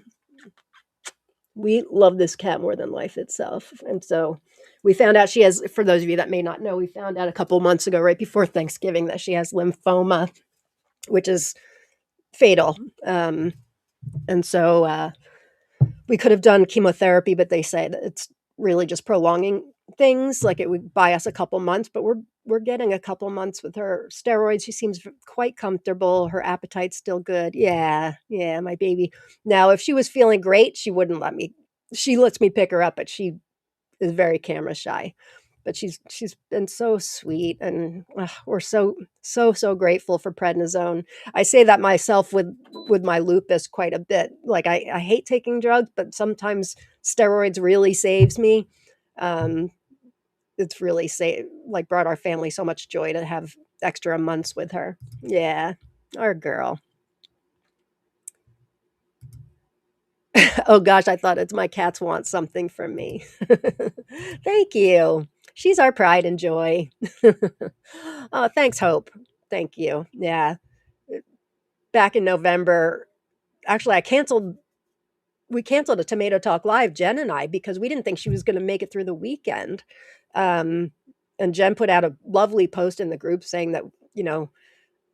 We love this cat more than life itself. And so we found out she has, for those of you that may not know, we found out a couple months ago, right before Thanksgiving, that she has lymphoma, which is fatal. And so we could have done chemotherapy, but they say that it's really just prolonging things. Like it would buy us a couple months, but we're getting a couple months with her steroids. She seems quite comfortable. Her appetite's still good. Yeah, my baby. Now, if she was feeling great, she wouldn't let me. She lets me pick her up, but she is very camera shy. But she's been so sweet, and we're so grateful for prednisone. I say that myself with my lupus quite a bit. Like I hate taking drugs, but sometimes steroids really saves me. It's really brought our family so much joy to have extra months with her. Yeah, our girl. Oh gosh, I thought it's my cats want something from me. Thank you. She's our pride and joy. Oh, thanks, Hope. Thank you. Yeah. Back in November, actually, we canceled a Tomato Talk Live, Jen and I, because we didn't think she was going to make it through the weekend. Um, and Jen put out a lovely post in the group saying that, you know,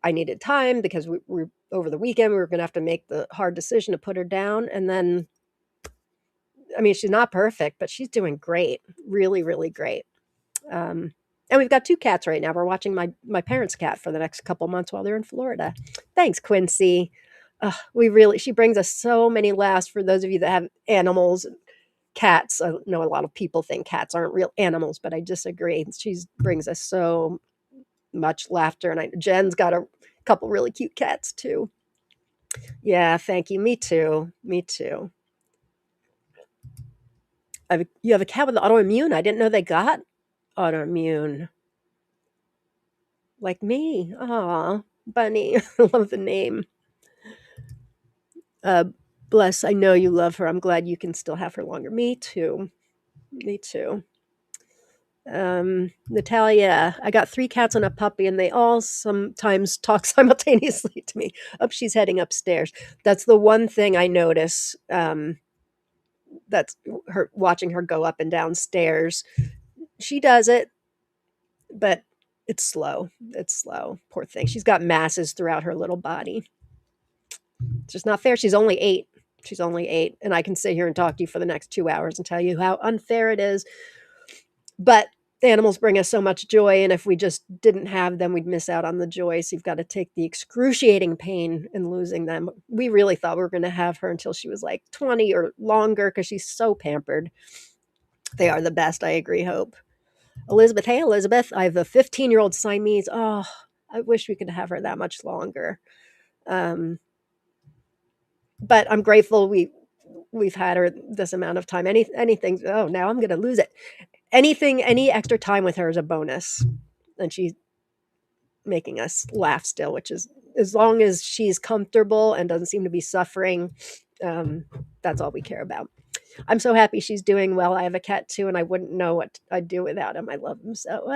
I needed time because we over the weekend we were going to have to make the hard decision to put her down. And then, I mean, she's not perfect, but she's doing great, really, really great. Um, and we've got two cats right now. We're watching my parents' cat for the next couple months while they're in Florida. Thanks, Quincy. We really she brings us so many laughs. For those of you that have animals, cats. I know a lot of people think cats aren't real animals, but I disagree. She brings us so much laughter, and Jen's got a couple really cute cats too. Yeah, thank you. Me too. Me too. You have a cat with autoimmune. I didn't know they got autoimmune. Like me. Aw, Bunny. I love the name. Uh, Bless, I know you love her. I'm glad you can still have her longer. Me too. Me too. Natalia, I got 3 cats and a puppy, and they all sometimes talk simultaneously to me. Oh, she's heading upstairs. That's the one thing I notice. That's her watching her go up and down stairs. She does it, but it's slow. It's slow. Poor thing. She's got masses throughout her little body. It's just not fair. She's only 8. She's only 8, and I can sit here and talk to you for the next 2 hours and tell you how unfair it is. But animals bring us so much joy, and if we just didn't have them, we'd miss out on the joy. So you've got to take the excruciating pain in losing them. We really thought we were going to have her until she was like 20 or longer because she's so pampered. They are the best. I agree, Hope. Elizabeth, hey Elizabeth, I have a 15-year-old Siamese. Oh, I wish we could have her that much longer. Um, but I'm grateful we've had her this amount of time. Anything. Oh, now I'm going to lose it. Any extra time with her is a bonus, and she's making us laugh still, which is as long as she's comfortable and doesn't seem to be suffering. That's all we care about. I'm so happy she's doing well. I have a cat too, and I wouldn't know what I'd do without him. I love him so.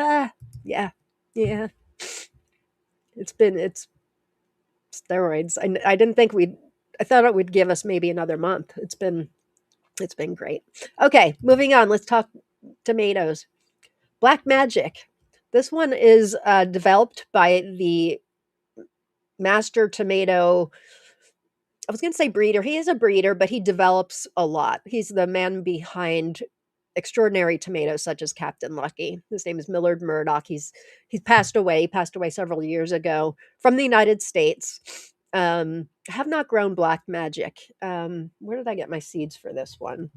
Yeah, yeah. It's steroids. I didn't think we'd. I thought it would give us maybe another month. It's been great. Okay, moving on. Let's talk tomatoes. Black Magic. This one is developed by the master tomato. I was going to say breeder. He is a breeder, but he develops a lot. He's the man behind extraordinary tomatoes such as Captain Lucky. His name is Millard Murdoch. He's passed away. He passed away several years ago from the United States. Have not grown Black Magic. Where did I get my seeds for this one?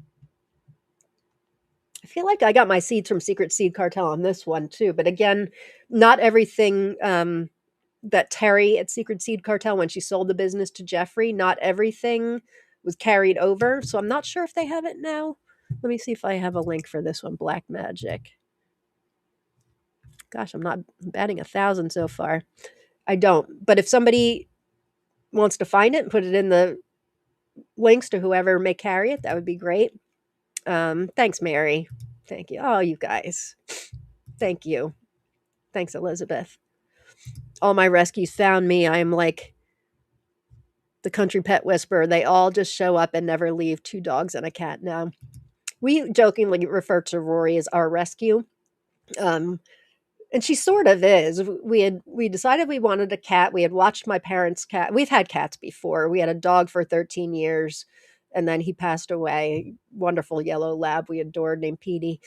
I feel like I got my seeds from Secret Seed Cartel on this one too. But again, not everything that Terry at Secret Seed Cartel, when she sold the business to Jeffrey, not everything was carried over. So I'm not sure if they have it now. Let me see if I have a link for this one, Black Magic. Gosh, I'm batting 1,000 so far. I don't. But if somebody wants to find it and put it in the links to whoever may carry it, that would be great. Thanks, Mary. Thank you. Oh, you guys. Thank you. Thanks, Elizabeth. All my rescues found me. I'm like the country pet whisperer. They all just show up and never leave. 2 dogs and a cat now. We jokingly refer to Rory as our rescue. Um, and she sort of is. We decided we wanted a cat. We had watched my parents' cat. We've had cats before. We had a dog for 13 years, and then he passed away. Wonderful yellow lab we adored named Petey.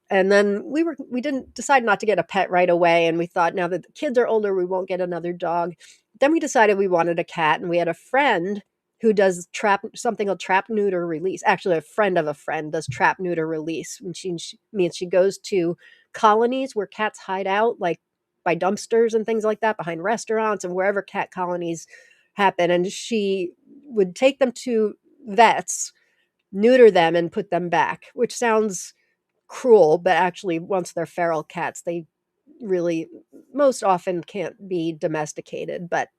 And then we didn't decide not to get a pet right away, and we thought now that the kids are older, we won't get another dog. Then we decided we wanted a cat, and we had a friend who does something called trap neuter release. Actually, a friend of a friend does trap neuter release, and she means she goes to colonies where cats hide out, like by dumpsters and things like that, behind restaurants and wherever cat colonies happen. And she would take them to vets, neuter them, and put them back, which sounds cruel, but actually once they're feral cats, they really most often can't be domesticated, but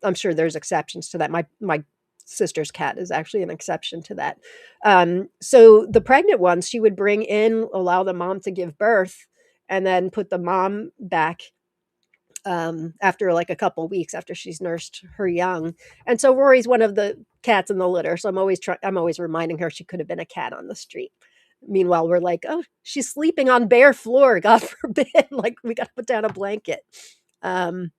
I'm sure there's exceptions to that. My sister's cat is actually an exception to that. So the pregnant ones, she would bring in, allow the mom to give birth, and then put the mom back after like a couple weeks after she's nursed her young. And so Rory's one of the cats in the litter. So I'm always reminding her she could have been a cat on the street. Meanwhile, we're like, oh, she's sleeping on bare floor. God forbid. Like we got to put down a blanket. Um,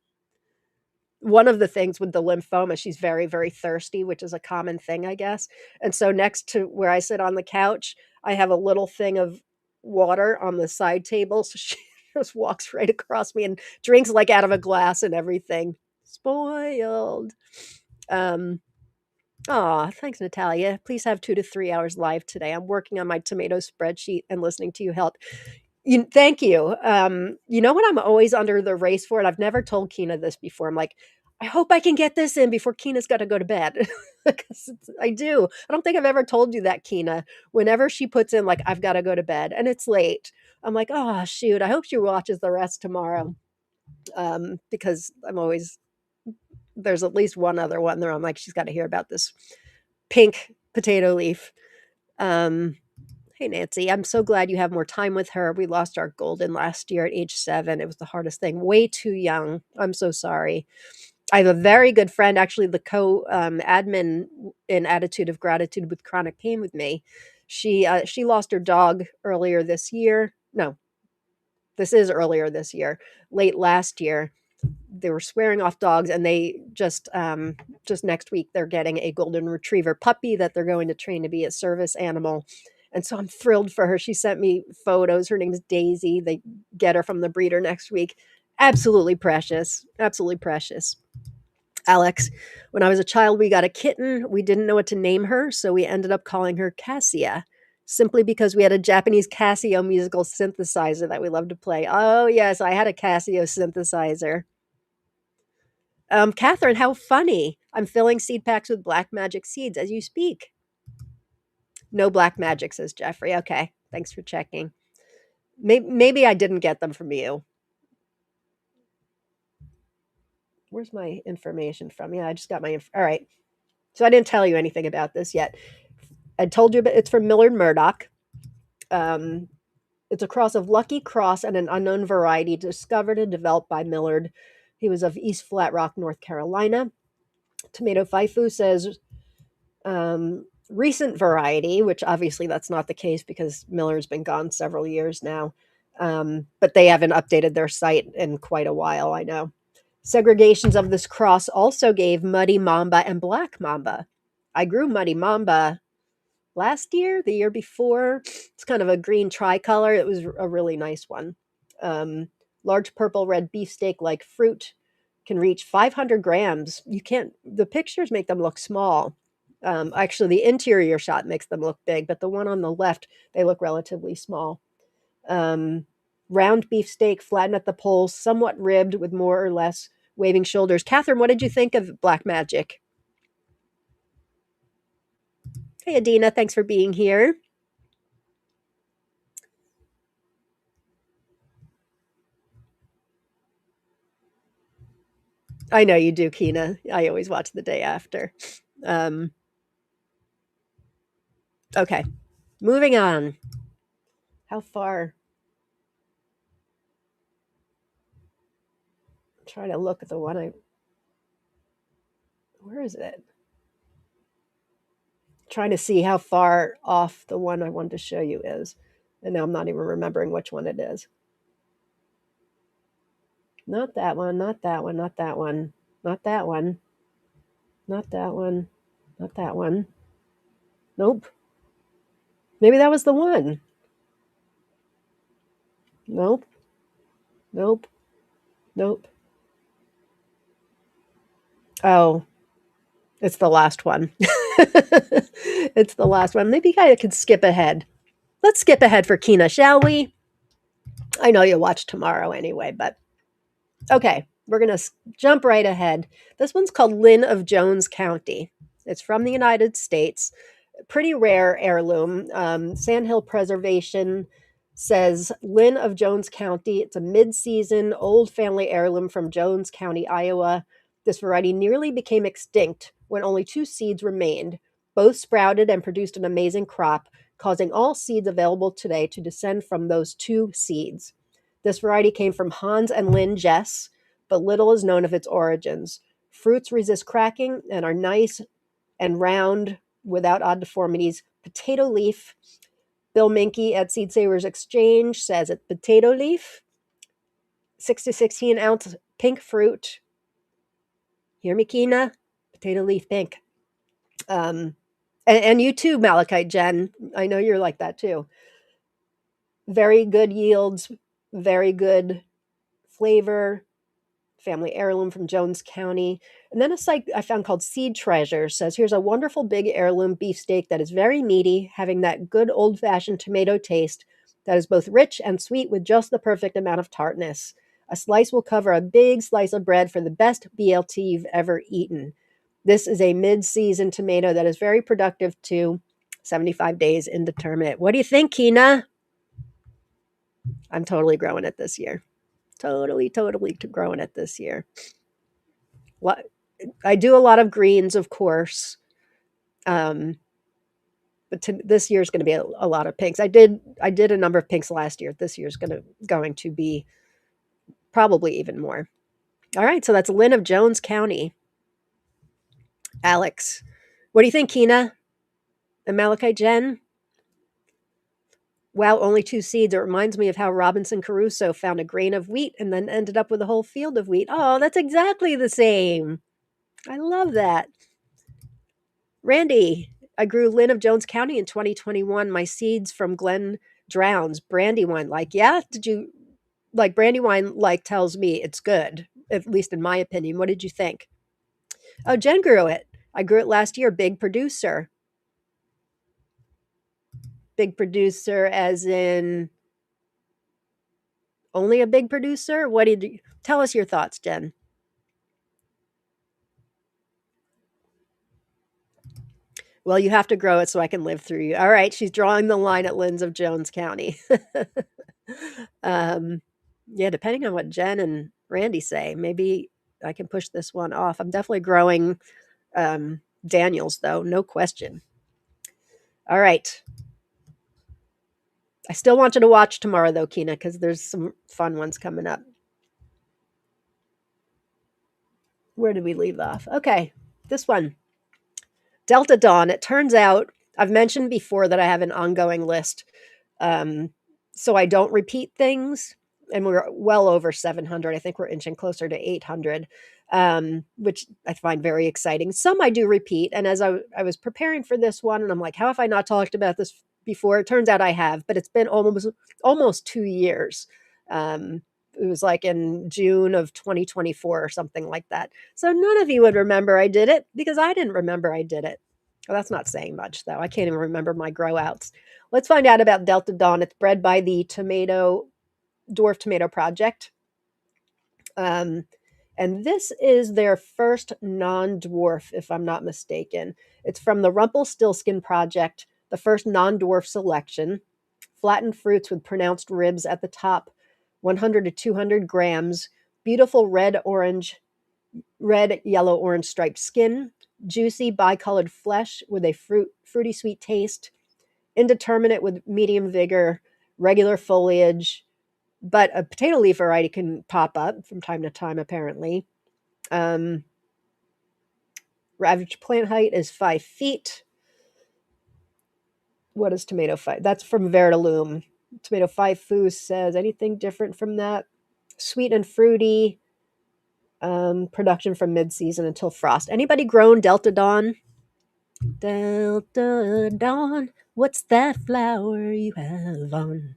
One of the things with the lymphoma, she's very, very thirsty, which is a common thing, I guess. And so next to where I sit on the couch, I have a little thing of water on the side table. So she just walks right across me and drinks like out of a glass and everything. Spoiled. Um, Aw, thanks, Natalia. Please have 2 to 3 hours live today. I'm working on my tomato spreadsheet and listening to you help. Thank you. You know what I'm always under the race for, and I've never told Kina this before. I'm like, I hope I can get this in before Kina's got to go to bed. Because I do. I don't think I've ever told you that, Kina. Whenever she puts in like I've got to go to bed and it's late, I'm like, oh shoot, I hope she watches the rest tomorrow. Because I'm always there's at least one other one there. I'm like, she's got to hear about this pink potato leaf. Um, Hey, Nancy, I'm so glad you have more time with her. We lost our golden last year at age 7. It was the hardest thing. Way too young. I'm so sorry. I have a very good friend, actually, the co admin in Attitude of Gratitude with Chronic Pain with me. She lost her dog earlier this year. No, this is earlier this year, late last year. They were swearing off dogs, and they just next week they're getting a golden retriever puppy that they're going to train to be a service animal. And so I'm thrilled for her. She sent me photos. Her name's Daisy. They get her from the breeder next week. Absolutely precious. Absolutely precious. Alex, when I was a child, we got a kitten. We didn't know what to name her, so we ended up calling her Cassia, simply because we had a Japanese Casio musical synthesizer that we loved to play. Oh, yes, I had a Casio synthesizer. Catherine, how funny. I'm filling seed packs with black magic seeds as you speak. No black magic, says Jeffrey. Okay, thanks for checking. Maybe I didn't get them from you. Where's my information from? Yeah, I just got all right. So I didn't tell you anything about this yet. I told you, but it's from Millard Murdoch. Um, it's a cross of Lucky Cross and an unknown variety discovered and developed by Millard. He was of East Flat Rock, North Carolina. Tomato Faifu says recent variety, which obviously that's not the case because Miller's been gone several years now. But they haven't updated their site in quite a while, I know. Segregations of this cross also gave Muddy Mamba and Black Mamba. I grew Muddy Mamba last year, the year before. It's kind of a green tricolor. It was a really nice one. Large purple red beefsteak like fruit can reach 500 grams. The pictures make them look small. Actually, the interior shot makes them look big, but the one on the left, they look relatively small. Round beefsteak, flattened at the poles, somewhat ribbed with more or less waving shoulders. Catherine, what did you think of Black Magic? Hey, Adina, thanks for being here. I know you do, Kina. I always watch the day after. Um, okay, moving on. How far? I'm trying to look at the one where is it? Trying to see how far off the one I wanted to show you is. And now I'm not even remembering which one it is. Not that one, not that one, not that one, not that one, not that one, not that one. Nope. Maybe that was the one. Nope. Nope. Nope. Oh, it's the last one. It's the last one. Maybe I could skip ahead. Let's skip ahead for Kina, shall we? I know you'll watch tomorrow anyway, but okay, we're going to jump right ahead. This one's called Lynn of Jones County. It's from the United States. Pretty rare heirloom. Sandhill Preservation says Lynn of Jones County. It's a mid-season old family heirloom from Jones County, Iowa. This variety nearly became extinct when only 2 seeds remained. Both sprouted and produced an amazing crop, causing all seeds available today to descend from those 2 seeds. This variety came from Hans and Lynn Jess, but little is known of its origins. Fruits resist cracking and are nice and round without odd deformities. Potato leaf. Bill Minky at Seed Savers Exchange says it's potato leaf, 6 to 16 ounce pink fruit. Hear me, Kina? Potato leaf pink. And you too, Malachite Jen. I know you're like that too. Very good yields, very good flavor. Family heirloom from Jones County. And then a site I found called Seed Treasure says, here's a wonderful big heirloom beefsteak that is very meaty, having that good old-fashioned tomato taste that is both rich and sweet with just the perfect amount of tartness. A slice will cover a big slice of bread for the best BLT you've ever eaten. This is a mid-season tomato that is very productive too. 75 days indeterminate. What do you think, Kina? I'm totally growing it this year. Totally growing it this year. What I do a lot of greens, of course, but this year's going to be a lot of pinks. I did a number of pinks last year. This year's going to be probably even more. All right, so that's Lynn of Jones County. Alex, what do you think, Kina? And Malachi Jen? Wow, only 2 seeds. It reminds me of how Robinson Crusoe found a grain of wheat and then ended up with a whole field of wheat. Oh, that's exactly the same. I love that. Randy, I grew Lynn of Jones County in 2021. My seeds from Glen Drowns, Brandywine. Like, yeah? Did you like Brandywine? Like, tells me it's good, at least in my opinion. What did you think? Oh, Jen grew it. I grew it last year. Big producer. Big producer, as in only a big producer? What did you tell us your thoughts, Jen? Well, you have to grow it so I can live through you. All right, she's drawing the line at Lynn's of Jones County. Yeah, depending on what Jen and Randy say, maybe I can push this one off. I'm definitely growing Daniels, though, no question. All right. I still want you to watch tomorrow, though, Kina, because there's some fun ones coming up. Where did we leave off? Okay, this one. Delta Dawn. It turns out, I've mentioned before that I have an ongoing list, so I don't repeat things, and we're well over 700. I think we're inching closer to 800, which I find very exciting. Some I do repeat, and as I was preparing for this one, and I'm like, how have I not talked about this before? It turns out I have, but it's been almost 2 years. It was like in June of 2024 or something like that. So none of you would remember I did it because I didn't remember I did it. Well, that's not saying much, though. I can't even remember my grow outs. Let's find out about Delta Dawn. It's bred by the Dwarf Tomato Project. And this is their first non-dwarf, if I'm not mistaken. It's from the Rumpelstiltskin Project, the first non-dwarf selection. Flattened fruits with pronounced ribs at the top, 100 to 200 grams. Beautiful red, yellow, orange striped skin. Juicy, bicolored flesh with a fruity sweet taste. Indeterminate with medium vigor. Regular foliage. But a potato leaf variety can pop up from time to time, apparently. Average plant height is 5 feet. What is tomato 5? That's from Vertilume. Tomato 5 Foo says anything different from that? Sweet and fruity. Production from mid-season until frost. Anybody grown Delta Dawn? Delta Dawn, what's that flower you have on?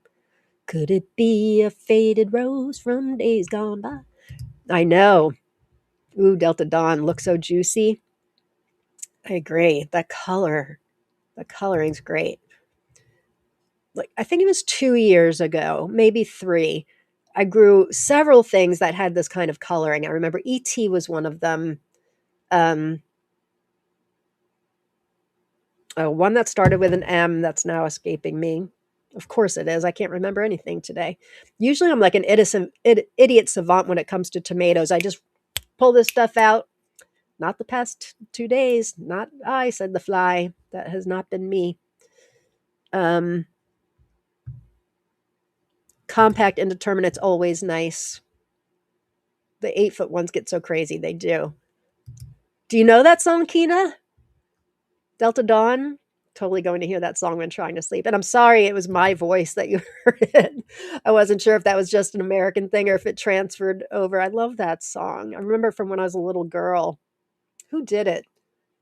Could it be a faded rose from days gone by? I know. Ooh, Delta Dawn looks so juicy. I agree. The coloring's great. Like, I think it was 2 years ago, maybe 3. I grew several things that had this kind of coloring. I remember ET was one of them. One that started with an M that's now escaping me. Of course it is. I can't remember anything today. Usually I'm like an idiot savant when it comes to tomatoes. I just pull this stuff out, Not the past 2 days. Not I, said the fly. That has not been me. Um, Compact indeterminate's always nice. The 8-foot ones get so crazy. They do. Do you know that song, Kina? Delta Dawn? Totally going to hear that song when trying to sleep. And I'm sorry it was my voice that you heard it. I wasn't sure if that was just an American thing or if it transferred over. I love that song. I remember from when I was a little girl. Who did it?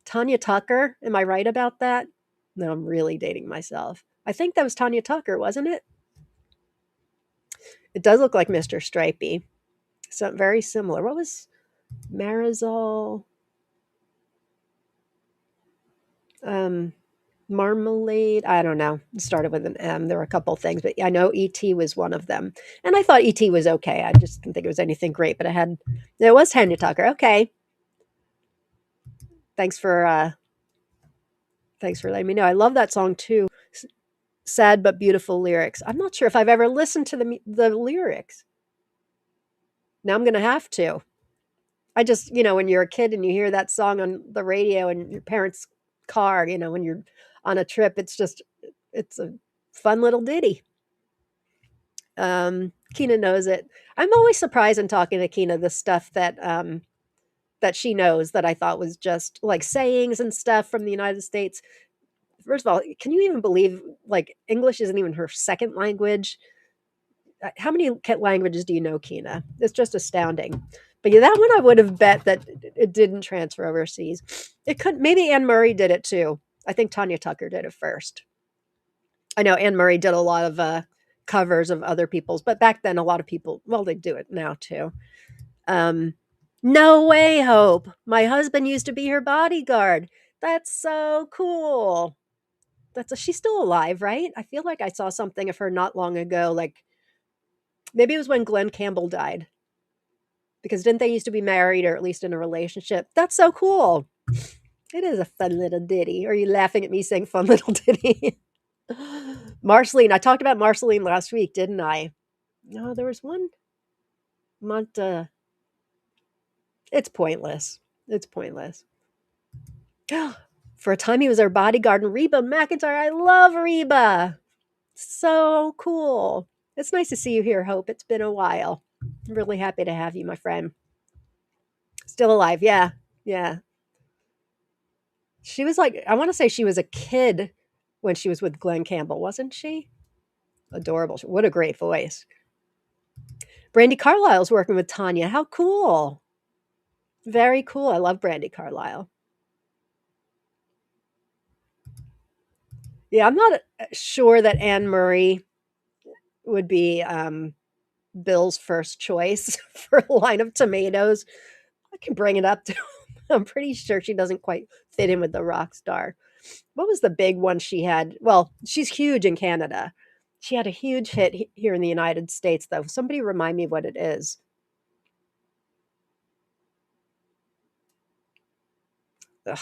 Tanya Tucker? Am I right about that? No, I'm really dating myself. I think that was Tanya Tucker, wasn't it? It does look like Mr. Stripey. So very similar. What was Marisol? Um, Marmalade? I don't know. It started with an M. There were a couple things, but I know E.T. was one of them. And I thought E.T. was okay. I just didn't think it was anything great, but it was Tanya Tucker. Okay. Thanks for letting me know. I love that song too. Sad but beautiful lyrics. I'm not sure if I've ever listened to the lyrics. Now I'm going to have to. I just, when you're a kid and you hear that song on the radio in your parents' car, when you're on a trip, it's a fun little ditty. Kina knows it. I'm always surprised in talking to Kina the stuff that she knows that I thought was just like sayings and stuff from the United States. First of all, can you even believe like English isn't even her second language? How many languages do you know, Kina? It's just astounding. But yeah, that one I would have bet that it didn't transfer overseas. It could, maybe Anne Murray did it too. I think Tanya Tucker did it first. I know Anne Murray did a lot of covers of other people's, but back then a lot of people, well, they do it now too. No way, Hope. My husband used to be her bodyguard. That's so cool. She's still alive, right? I feel like I saw something of her not long ago, like maybe it was when Glenn Campbell died. Because didn't they used to be married or at least in a relationship? That's so cool. It is a fun little ditty. Are you laughing at me saying fun little ditty? Marceline. I talked about Marceline last week, didn't I? No, there was one month. It's pointless. It's pointless. For a time, he was our bodyguard. And Reba McEntire. I love Reba. So cool. It's nice to see you here, Hope. It's been a while. I'm really happy to have you, my friend. Still alive. Yeah. Yeah. She was like, I want to say she was a kid when she was with Glenn Campbell, wasn't she? Adorable. What a great voice. Brandy Carlisle's working with Tanya. How cool. Very cool. I love Brandy Carlisle. Yeah, I'm not sure that Anne Murray would be Bill's first choice for a line of tomatoes. I can bring it up to him. I'm pretty sure she doesn't quite fit in with the rock star. What was the big one she had? Well, she's huge in Canada. She had a huge hit here in the United States, though. Somebody remind me what it is. Ugh.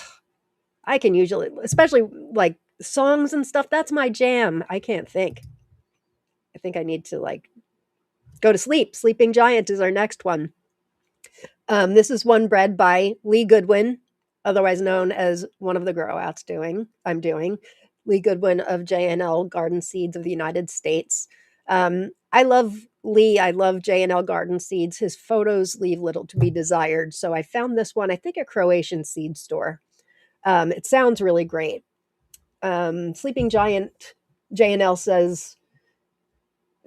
I can usually, especially like songs and stuff, that's my jam. I can't think. I think I need to like go to sleep. Sleeping Giant is our next one. This is one bred by Lee Goodwin, otherwise known as one of the grow outs I'm doing. Lee Goodwin of J&L Garden Seeds of the United States. I love Lee. I love J&L Garden Seeds. His photos leave little to be desired. So I found this one, I think, a Croatian seed store. It sounds really great. Sleeping Giant, J&L says,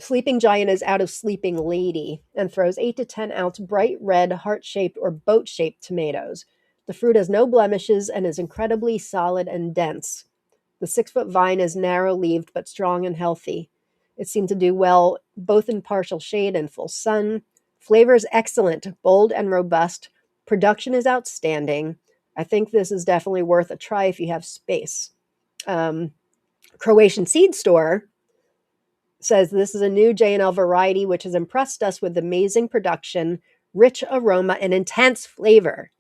Sleeping Giant is out of Sleeping Lady and throws 8 to 10 ounce bright red, heart-shaped or boat-shaped tomatoes. The fruit has no blemishes and is incredibly solid and dense. The 6-foot vine is narrow-leaved but strong and healthy. It seemed to do well both in partial shade and full sun. Flavor is excellent, bold and robust. Production is outstanding. I think this is definitely worth a try if you have space. Croatian Seed Store says this is a new J&L variety which has impressed us with amazing production, rich aroma, and intense flavor.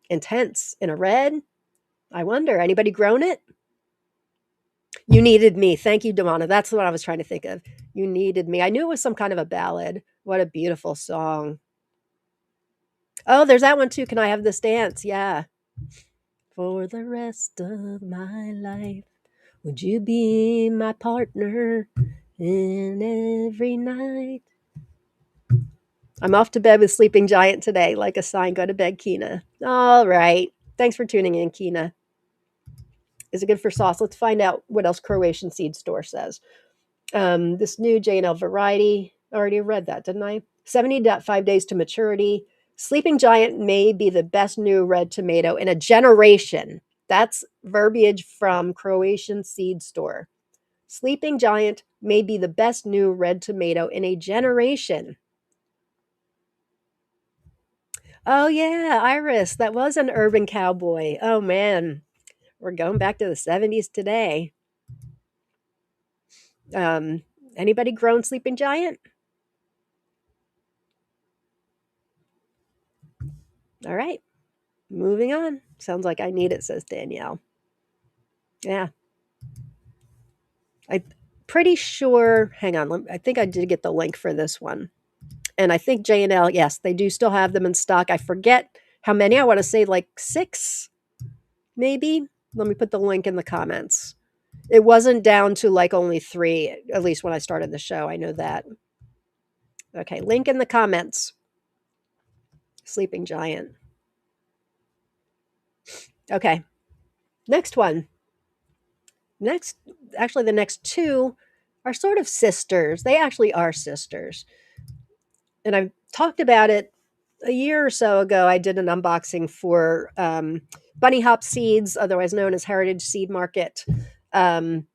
Intense in a red? I wonder, anybody grown it? You Needed Me. Thank you, Damana. That's what I was trying to think of. You Needed Me. I knew it was some kind of a ballad. What a beautiful song. Oh, there's that one too. Can I have this dance? Yeah. For the rest of my life, would you be my partner in every night? I'm off to bed with Sleeping Giant today, like a sign. Go to bed, Kina. All right. Thanks for tuning in, Kina. Is it good for sauce? Let's find out what else Croatian Seed Store says. This new J&L variety, I already read that, didn't I? 75 days to maturity. Sleeping Giant may be the best new red tomato in a generation. That's verbiage from Croatian Seed Store. Sleeping Giant may be the best new red tomato in a generation. Oh, yeah, Iris. That was an urban cowboy. Oh, man. We're going back to the 70s today. Um, Anybody grown Sleeping Giant? All right. Moving on. Sounds like I need it, says Danielle. Yeah. I'm pretty sure. Hang on. I think I did get the link for this one. And I think J&L, yes, they do still have them in stock. I forget how many. I want to say like 6, maybe. Let me put the link in the comments. It wasn't down to like only 3, at least when I started the show. I know that. Okay, link in the comments. Sleeping Giant. Okay, next one. Actually, the next 2 are sort of sisters. They actually are sisters. And I've talked about it a year or so ago. I did an unboxing for Bunny Hop Seeds, otherwise known as Heritage Seed Market. And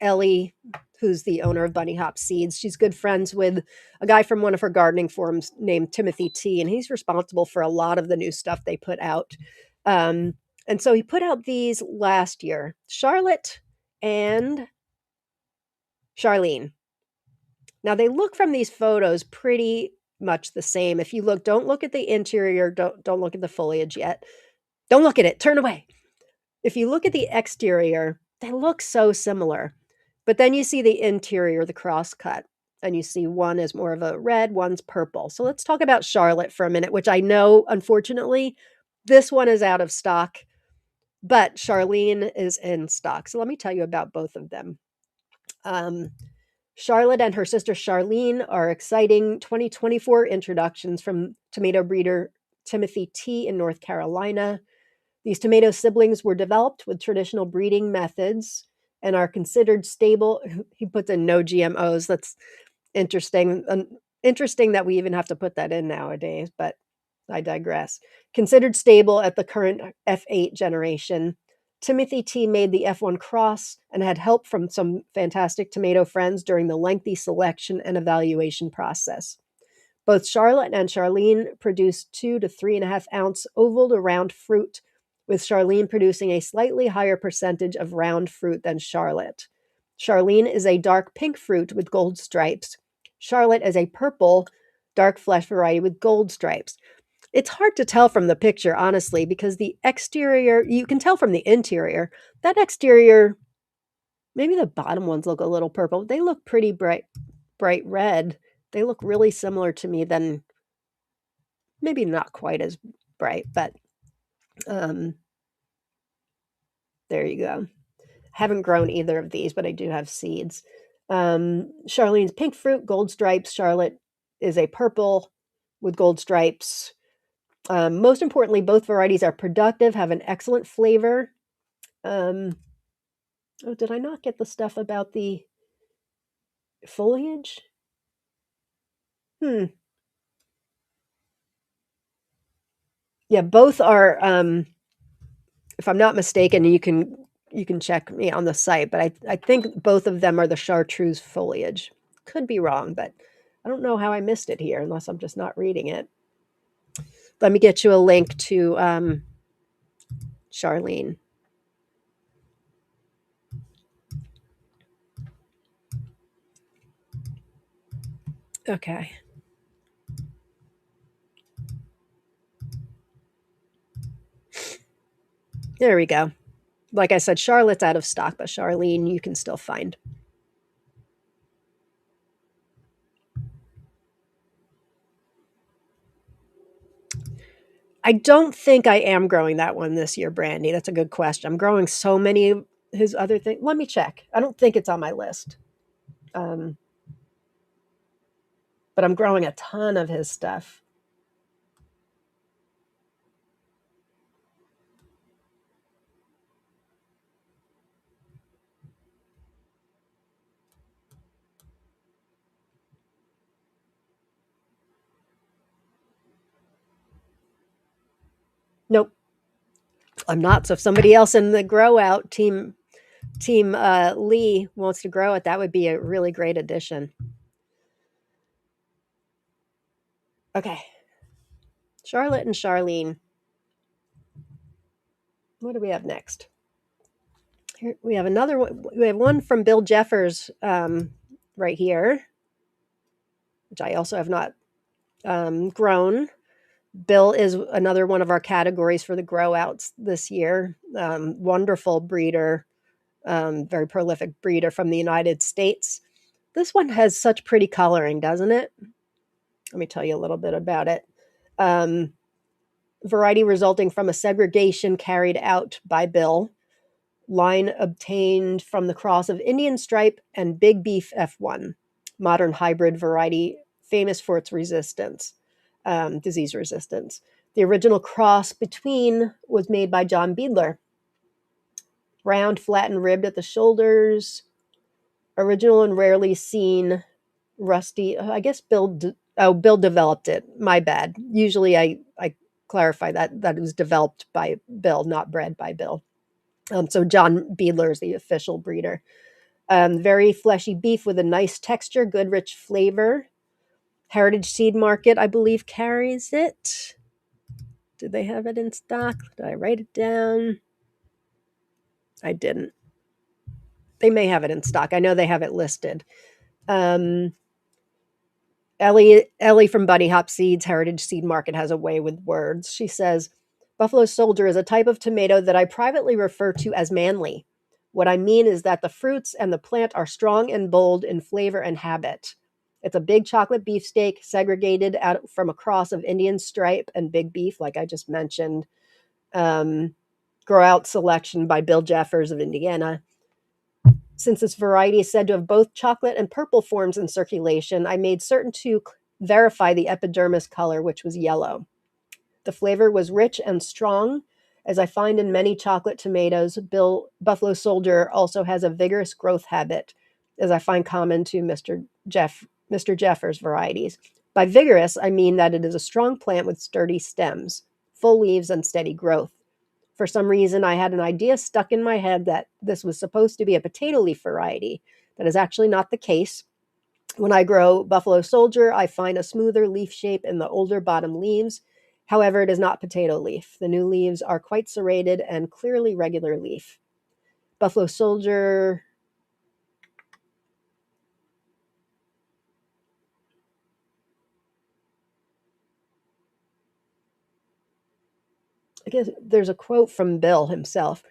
Ellie, who's the owner of Bunny Hop Seeds, she's good friends with a guy from one of her gardening forums named Timothy T, and he's responsible for a lot of the new stuff they put out. And so he put out these last year, Charlotte and Charlene. Now they look from these photos pretty much the same. If you look, don't look at the interior, don't look at the foliage yet. Don't look at it, turn away. If you look at the exterior, they look so similar. But then you see the interior, the cross cut, and you see one is more of a red, one's purple. So let's talk about Charlotte for a minute, which I know, unfortunately, this one is out of stock, but Charlene is in stock. So let me tell you about both of them. Charlotte and her sister Charlene are exciting 2024 introductions from tomato breeder Timothy T in North Carolina. These tomato siblings were developed with traditional breeding methods and are considered stable. He puts in no GMOs. That's interesting. Interesting that we even have to put that in nowadays, but I digress. Considered stable at the current F8 generation. Timothy T made the F1 cross and had help from some fantastic tomato friends during the lengthy selection and evaluation process. Both Charlotte and Charlene produced 2 to 3.5 ounce oval to round fruit, with Charlene producing a slightly higher percentage of round fruit than Charlotte. Charlene is a dark pink fruit with gold stripes. Charlotte is a purple, dark flesh variety with gold stripes. It's hard to tell from the picture, honestly, because the exterior, you can tell from the interior. That exterior, maybe the bottom ones look a little purple. They look pretty bright red. They look really similar to me, then maybe not quite as bright, but there you go. Haven't grown either of these, but I do have seeds. Charlene's pink fruit, gold stripes. Charlotte is a purple with gold stripes. Most importantly, both varieties are productive, have an excellent flavor. Oh, did I not get the stuff about the foliage? Yeah, both are, if I'm not mistaken, you can check me on the site, but I think both of them are the chartreuse foliage. Could be wrong, but I don't know how I missed it here unless I'm just not reading it. Let me get you a link to Charlene. Okay. There we go. Like I said, Charlotte's out of stock, but Charlene you can still find. I don't think I am growing that one this year, Brandy. That's a good question. I'm growing so many of his other things. Let me check. I don't think it's on my list. Um, but I'm growing a ton of his stuff. Nope, I'm not. So if somebody else in the grow out team Lee wants to grow it, that would be a really great addition. Okay, Charlotte and Charlene. What do we have next? Here we have another one. We have one from Bill Jeffers right here, which I also have not grown. Bill is another one of our categories for the grow outs this year. Wonderful breeder, very prolific breeder from the United States. This one has such pretty coloring, doesn't it? Let me tell you a little bit about it. Variety resulting from a segregation carried out by Bill. Line obtained from the cross of Indian Stripe and Big Beef F1. Modern hybrid variety famous for its resistance, disease resistance. The original cross between was made by John Beadler. Round, flat, and ribbed at the shoulders. Original and rarely seen rusty. I guess Bill developed it. My bad. Usually I clarify that it was developed by Bill, not bred by Bill. So John Beadler is the official breeder. Very fleshy beef with a nice texture, good rich flavor. Heritage Seed Market, I believe, carries it. Did they have it in stock? Did I write it down? I didn't. They may have it in stock. I know they have it listed. Ellie from Bunny Hop Seeds Heritage Seed Market has a way with words. She says, Buffalo Soldier is a type of tomato that I privately refer to as manly. What I mean is that the fruits and the plant are strong and bold in flavor and habit. It's a big chocolate beefsteak segregated out from a cross of Indian Stripe and Big Beef, like I just mentioned. Grow out selection by Bill Jeffers of Indiana. Since this variety is said to have both chocolate and purple forms in circulation, I made certain to verify the epidermis color, which was yellow. The flavor was rich and strong, as I find in many chocolate tomatoes. Buffalo Soldier also has a vigorous growth habit, as I find common to Mr. Jeffers varieties. By vigorous, I mean that it is a strong plant with sturdy stems, full leaves, and steady growth. For some reason, I had an idea stuck in my head that this was supposed to be a potato leaf variety. That is actually not the case. When I grow Buffalo Soldier, I find a smoother leaf shape in the older bottom leaves. However, it is not potato leaf. The new leaves are quite serrated and clearly regular leaf. Buffalo Soldier. I guess there's a quote from Bill himself.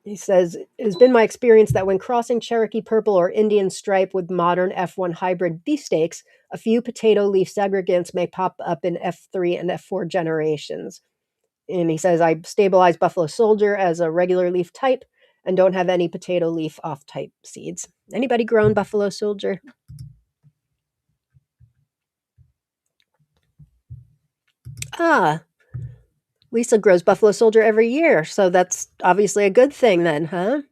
He says, it has been my experience that when crossing Cherokee Purple or Indian Stripe with modern F1 hybrid beefsteaks, a few potato leaf segregants may pop up in F3 and F4 generations. And he says, I stabilize Buffalo Soldier as a regular leaf type and don't have any potato leaf off type seeds. Anybody grown Buffalo Soldier? Ah, Lisa grows Buffalo Soldier every year, so that's obviously a good thing then, huh?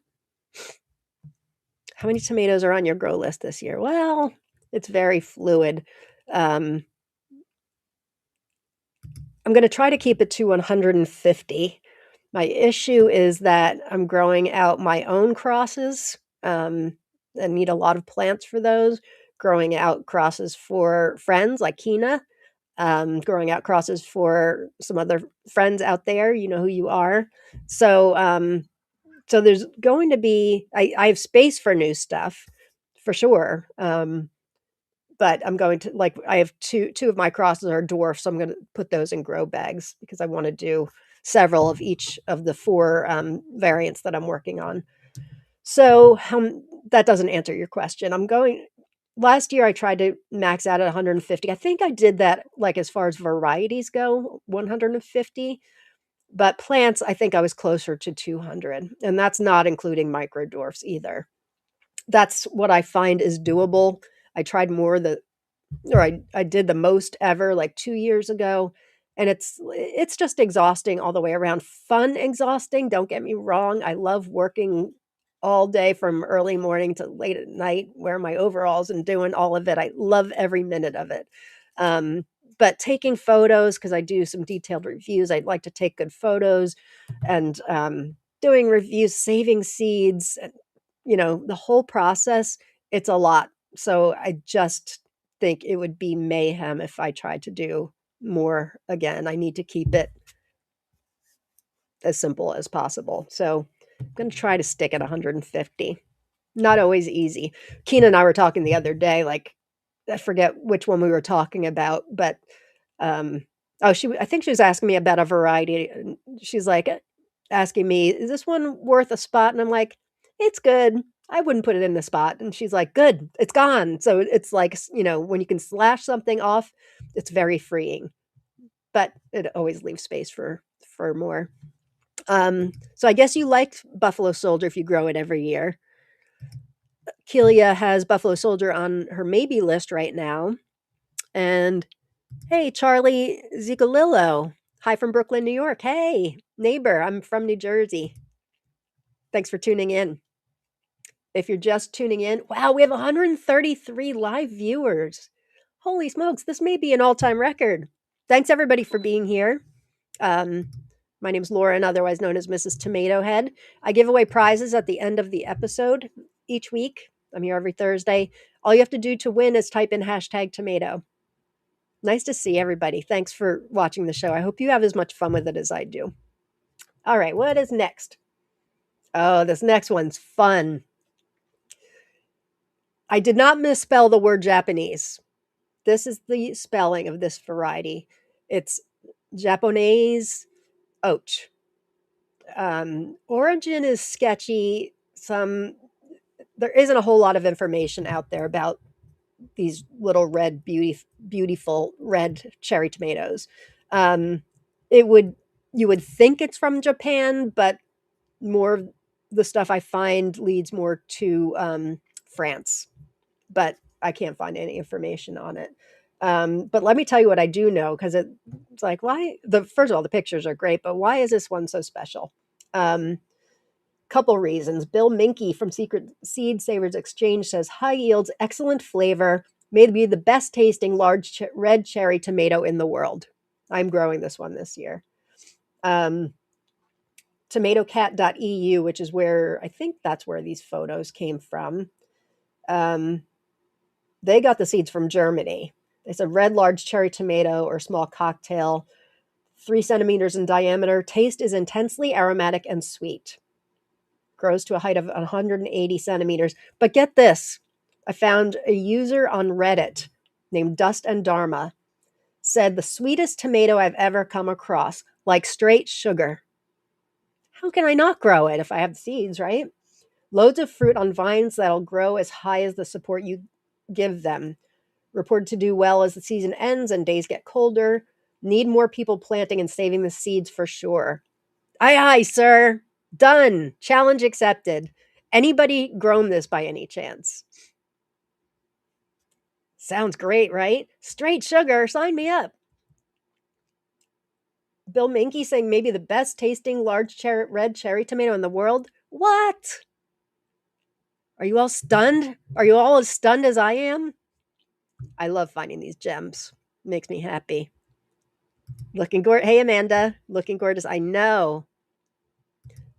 How many tomatoes are on your grow list this year? Well, it's very fluid. I'm going to try to keep it to 150. My issue is that I'm growing out my own crosses. I need a lot of plants for those. Growing out crosses for friends like Kina. Growing out crosses for some other friends out there. You know who you are. So there's going to be, I have space for new stuff for sure. But I'm going to, like, I have two of my crosses are dwarfs, so I'm going to put those in grow bags because I want to do several of each of the four variants that I'm working on. So that doesn't answer your question. last year I tried to max out at 150. I think I did that like as far as varieties go, 150. But plants, I think I was closer to 200, and that's not including microdwarfs either. That's what I find is doable. I tried more the or I did the most ever like 2 years ago, and it's just exhausting all the way around. Fun exhausting, don't get me wrong. I love working all day from early morning to late at night, wearing my overalls and doing all of it. I love every minute of it. Um, but taking photos, because I do some detailed reviews, I'd like to take good photos and, doing reviews, saving seeds, and, the whole process, it's a lot. So I just think it would be mayhem if I tried to do more again. I need to keep it as simple as possible. So I'm going to try to stick at 150. Not always easy. Keena and I were talking the other day, like, I forget which one we were talking about, but oh, I think she was asking me about a variety. And she's like asking me, is this one worth a spot? And I'm like, it's good. I wouldn't put it in the spot. And she's like, good, it's gone. So it's like, when you can slash something off, it's very freeing, but it always leaves space for more. So I guess you like Buffalo Soldier if you grow it every year. Kelia has Buffalo Soldier on her maybe list right now. And hey, Charlie Zicolillo. Hi from Brooklyn, New York. Hey, neighbor. I'm from New Jersey. Thanks for tuning in. If you're just tuning in, wow, we have 133 live viewers. Holy smokes, this may be an all-time record. Thanks everybody for being here. My name's Lauren, otherwise known as Mrs. Tomato Head. I give away prizes at the end of the episode each week. I'm here every Thursday. All you have to do to win is type in #tomato. Nice to see everybody. Thanks for watching the show. I hope you have as much fun with it as I do. All right, what is next? Oh, this next one's fun. I did not misspell the word Japanese. This is the spelling of this variety. It's Japonese oat. Origin is sketchy. There isn't a whole lot of information out there about these little red, beautiful red cherry tomatoes. Um, you would think it's from Japan, but more of the stuff I find leads more to France. But I can't find any information on it. But let me tell you what I do know, because it's like, why? First of all, the pictures are great, but why is this one so special? Couple reasons. Bill Minky from Secret Seed Savers Exchange says high yields, excellent flavor, may be the best tasting large red cherry tomato in the world. I'm growing this one this year. Tomatocat.eu, which is where I think that's where these photos came from. They got the seeds from Germany. It's a red large cherry tomato or small cocktail, 3 centimeters in diameter. Taste is intensely aromatic and sweet. Grows to a height of 180 centimeters. But get this. I found a user on Reddit named Dust and Dharma said the sweetest tomato I've ever come across, like straight sugar. How can I not grow it if I have seeds, right? Loads of fruit on vines that'll grow as high as the support you give them. Reported to do well as the season ends and days get colder. Need more people planting and saving the seeds for sure. Aye, aye, sir. Done. Challenge accepted. Anybody grown this by any chance? Sounds great, right? Straight sugar. Sign me up. Bill Minky saying maybe the best tasting large red cherry tomato in the world. What? Are you all stunned? Are you all as stunned as I am? I love finding these gems. Makes me happy. Looking gorgeous. Hey, Amanda. Looking gorgeous. I know.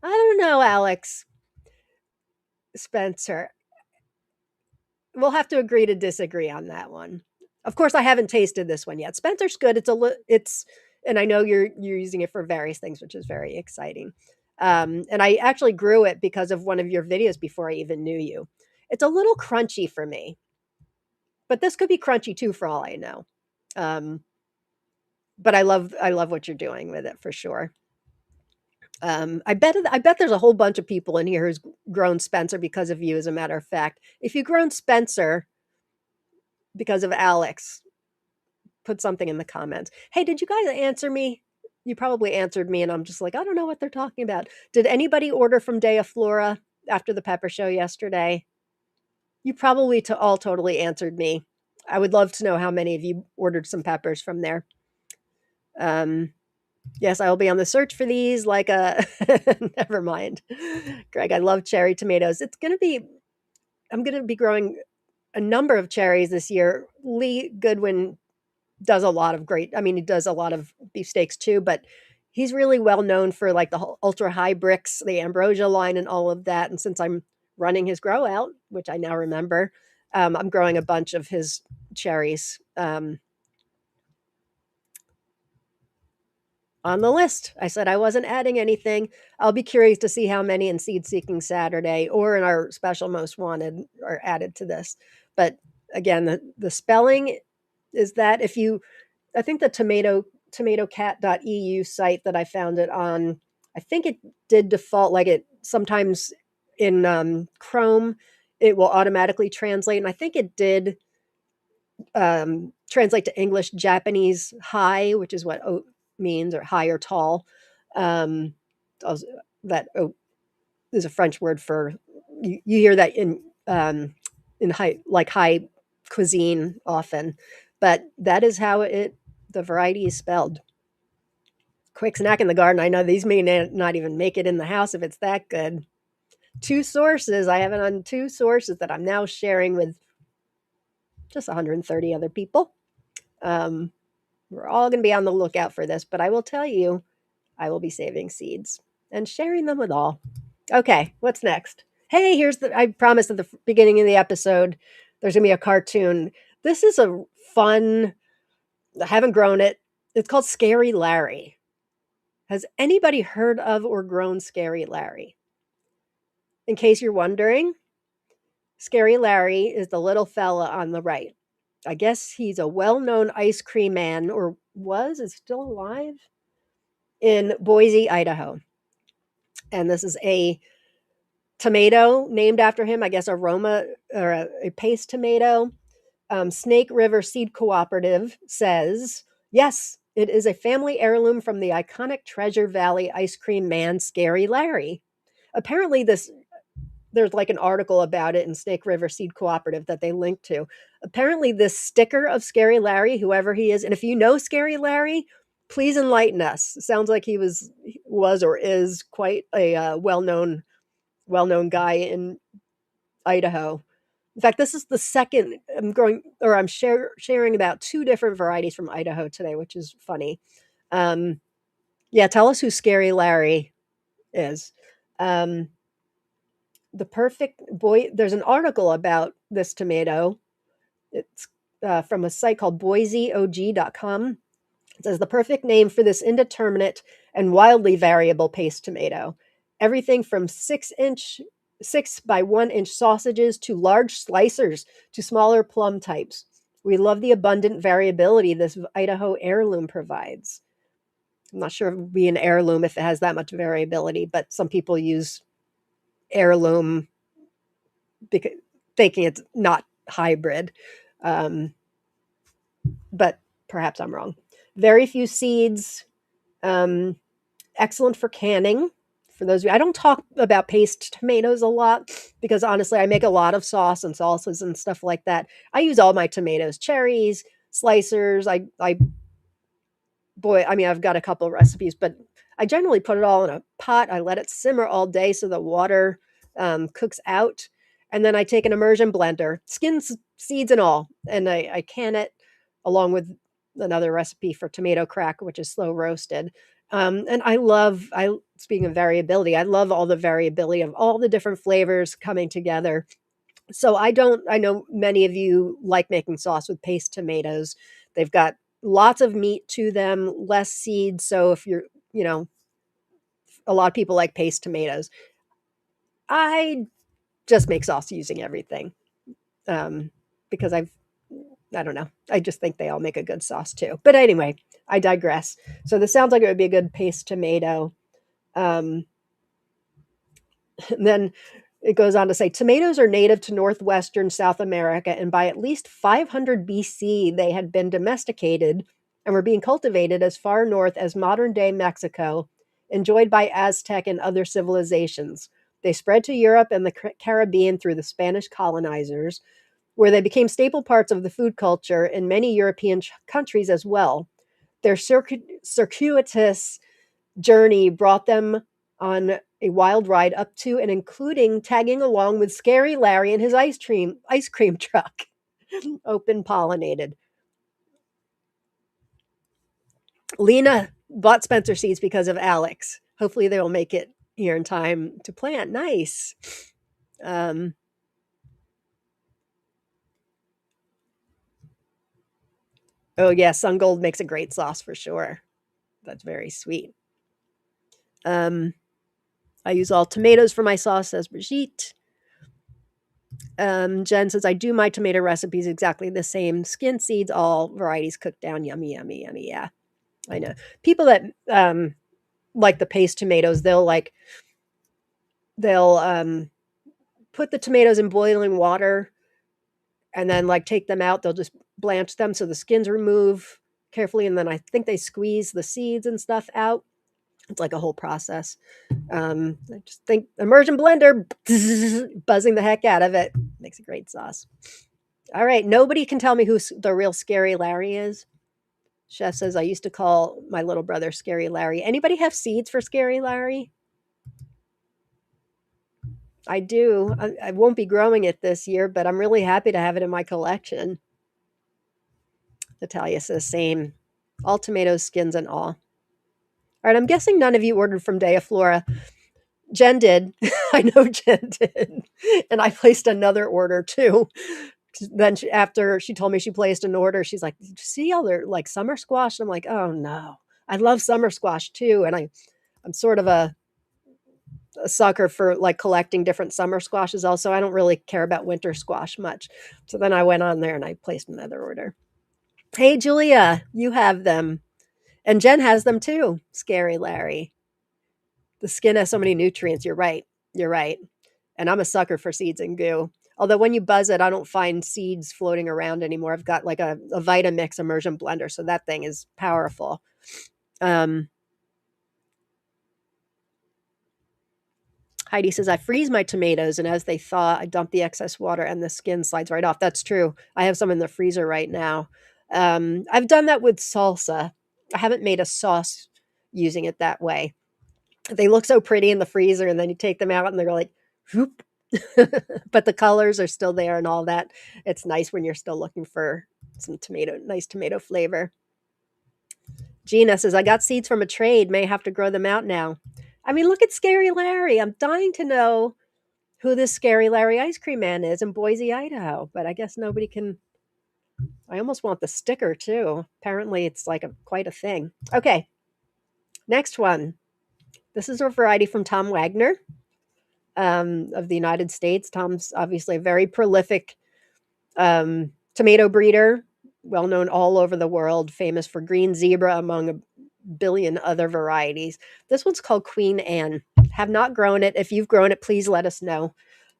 I don't know, Alex. Spencer. We'll have to agree to disagree on that one. Of course, I haven't tasted this one yet. Spencer's good. And I know you're using it for various things, which is very exciting. And I actually grew it because of one of your videos before I even knew you. It's a little crunchy for me, but this could be crunchy too, for all I know. But I love what you're doing with it for sure. I bet there's a whole bunch of people in here who's grown Spencer because of you. As a matter of fact, if you've grown Spencer, because of Alex. Put something in the comments. Hey, did you guys answer me? You probably answered me, and I'm just like, I don't know what they're talking about. Did anybody order from Dea Flora after the pepper show yesterday? You probably all totally answered me. I would love to know how many of you ordered some peppers from there. Yes, I will be on the search for these like a never mind. Greg, I love cherry tomatoes. I'm going to be growing a number of cherries this year. Lee Goodwin does a lot of he does a lot of beefsteaks too, but he's really well known for like the ultra high bricks, the ambrosia line and all of that. And since I'm running his grow out, which I now remember, I'm growing a bunch of his cherries. On the list. I said I wasn't adding anything. I'll be curious to see how many in Seed Seeking Saturday or in our special most wanted are added to this. But again, the spelling is that I think the tomatocat.eu site that I found it on, I think it did default like it sometimes in Chrome, it will automatically translate. And I think it did translate to English, Japanese high, which is what oat means, or high or tall. That oat is a French word for you hear that in high cuisine often, but that is how the variety is spelled. Quick snack in the garden. I know these may not even make it in the house if it's that good. 2 sources. I have it on 2 sources that I'm now sharing with just 130 other people. We're all going to be on the lookout for this, but I will tell you, I will be saving seeds and sharing them with all. Okay, what's next? Hey, I promised at the beginning of the episode, there's going to be a cartoon. This is a fun, I haven't grown it. It's called Scary Larry. Has anybody heard of or grown Scary Larry? In case you're wondering, Scary Larry is the little fella on the right. I guess he's a well-known ice cream man, or is still alive, in Boise, Idaho. And this is a tomato named after him, I guess Aroma, or a paste tomato. Snake River Seed Cooperative says, yes, it is a family heirloom from the iconic Treasure Valley ice cream man, Scary Larry. Apparently there's like an article about it in Snake River Seed Cooperative that they linked to. Apparently this sticker of Scary Larry, whoever he is, and if you know Scary Larry, please enlighten us. It sounds like he was or is quite a well-known guy in Idaho. In fact, this is the second I'm sharing about 2 different varieties from Idaho today, which is funny. Yeah, tell us who Scary Larry is. The perfect boy. There's an article about this tomato. It's from a site called BoiseOG.com. It says the perfect name for this indeterminate and wildly variable paste tomato. Everything from 6 by 1 inch sausages to large slicers to smaller plum types. We love the abundant variability this Idaho heirloom provides. I'm not sure it would be an heirloom if it has that much variability, but some people use heirloom because thinking it's not hybrid. But perhaps I'm wrong. Very few seeds. Excellent for canning. For those of you, I don't talk about paste tomatoes a lot because honestly, I make a lot of sauce and salsas and stuff like that. I use all my tomatoes, cherries, slicers. I've got a couple of recipes, but I generally put it all in a pot. I let it simmer all day so the water cooks out. And then I take an immersion blender, skins, seeds and all, and I can it along with another recipe for tomato crack, which is slow roasted. And speaking of variability, I love all the variability of all the different flavors coming together. So I know many of you like making sauce with paste tomatoes. They've got lots of meat to them, less seeds. So if you're, a lot of people like paste tomatoes. I just make sauce using everything because I don't know. I just think they all make a good sauce too. But anyway, I digress. So this sounds like it would be a good paste tomato. Then It goes on to say tomatoes are native to northwestern South America, and by at least 500 BC, they had been domesticated and were being cultivated as far north as modern day Mexico, enjoyed by Aztec and other civilizations. They spread to Europe and the Caribbean through the Spanish colonizers, where they became staple parts of the food culture in many European countries as well. Their circuitous journey brought them on a wild ride up to and including tagging along with Scary Larry and his ice cream truck, open pollinated. Lena bought Spencer seeds because of Alex. Hopefully they will make it here in time to plant. Nice. Um, oh yeah, Sun Gold makes a great sauce for sure. That's very sweet. Um, I use all tomatoes for my sauce, says Brigitte. Jen says, I do my tomato recipes exactly the same. Skin, seeds, all varieties cooked down. Yummy, yummy, yummy. Yeah, I know. People that like the paste tomatoes, they'll put the tomatoes in boiling water and then like take them out. They'll just blanch them so the skins remove carefully, and then I think they squeeze the seeds and stuff out. It's like a whole process. I just think immersion blender, buzzing the heck out of it, makes a great sauce. All right, nobody can tell me who the real Scary Larry is. Chef says I used to call my little brother Scary Larry. Anybody have seeds for Scary Larry? I do. I won't be growing it this year, but I'm really happy to have it in my collection. Natalia says same. All tomatoes, skins, and all. All right, I'm guessing none of you ordered from Dea Flora. Jen did. I know Jen did. And I placed another order too. Then after she told me she placed an order, she's like, "Did you see all their like summer squash?" And I'm like, "Oh no, I love summer squash too." And I'm sort of a sucker for like collecting different summer squashes. Also, I don't really care about winter squash much. So then I went on there and I placed another order. Hey, Julia, you have them, and Jen has them too. Scary Larry. The skin has so many nutrients. You're right. You're right. And I'm a sucker for seeds and goo. Although when you buzz it, I don't find seeds floating around anymore. I've got like a Vitamix immersion blender, so that thing is powerful. Heidi says, I freeze my tomatoes, and as they thaw, I dump the excess water and the skin slides right off. That's true. I have some in the freezer right now. I've done that with salsa. I haven't made a sauce using it that way. They look so pretty in the freezer, and then you take them out and they're like, whoop. But the colors are still there and all that. It's nice when you're still looking for some nice tomato flavor. Gina says, I got seeds from a trade, may have to grow them out now. I mean, look at Scary Larry. I'm dying to know who this Scary Larry ice cream man is in Boise, Idaho, but I guess nobody can. I almost want the sticker too. Apparently, it's like quite a thing. Okay, next one. This is a variety from Tom Wagner of the United States. Tom's obviously a very prolific tomato breeder, well known all over the world, famous for green zebra among a billion other varieties. This one's called Queen Anne. Have not grown it. If you've grown it, please let us know.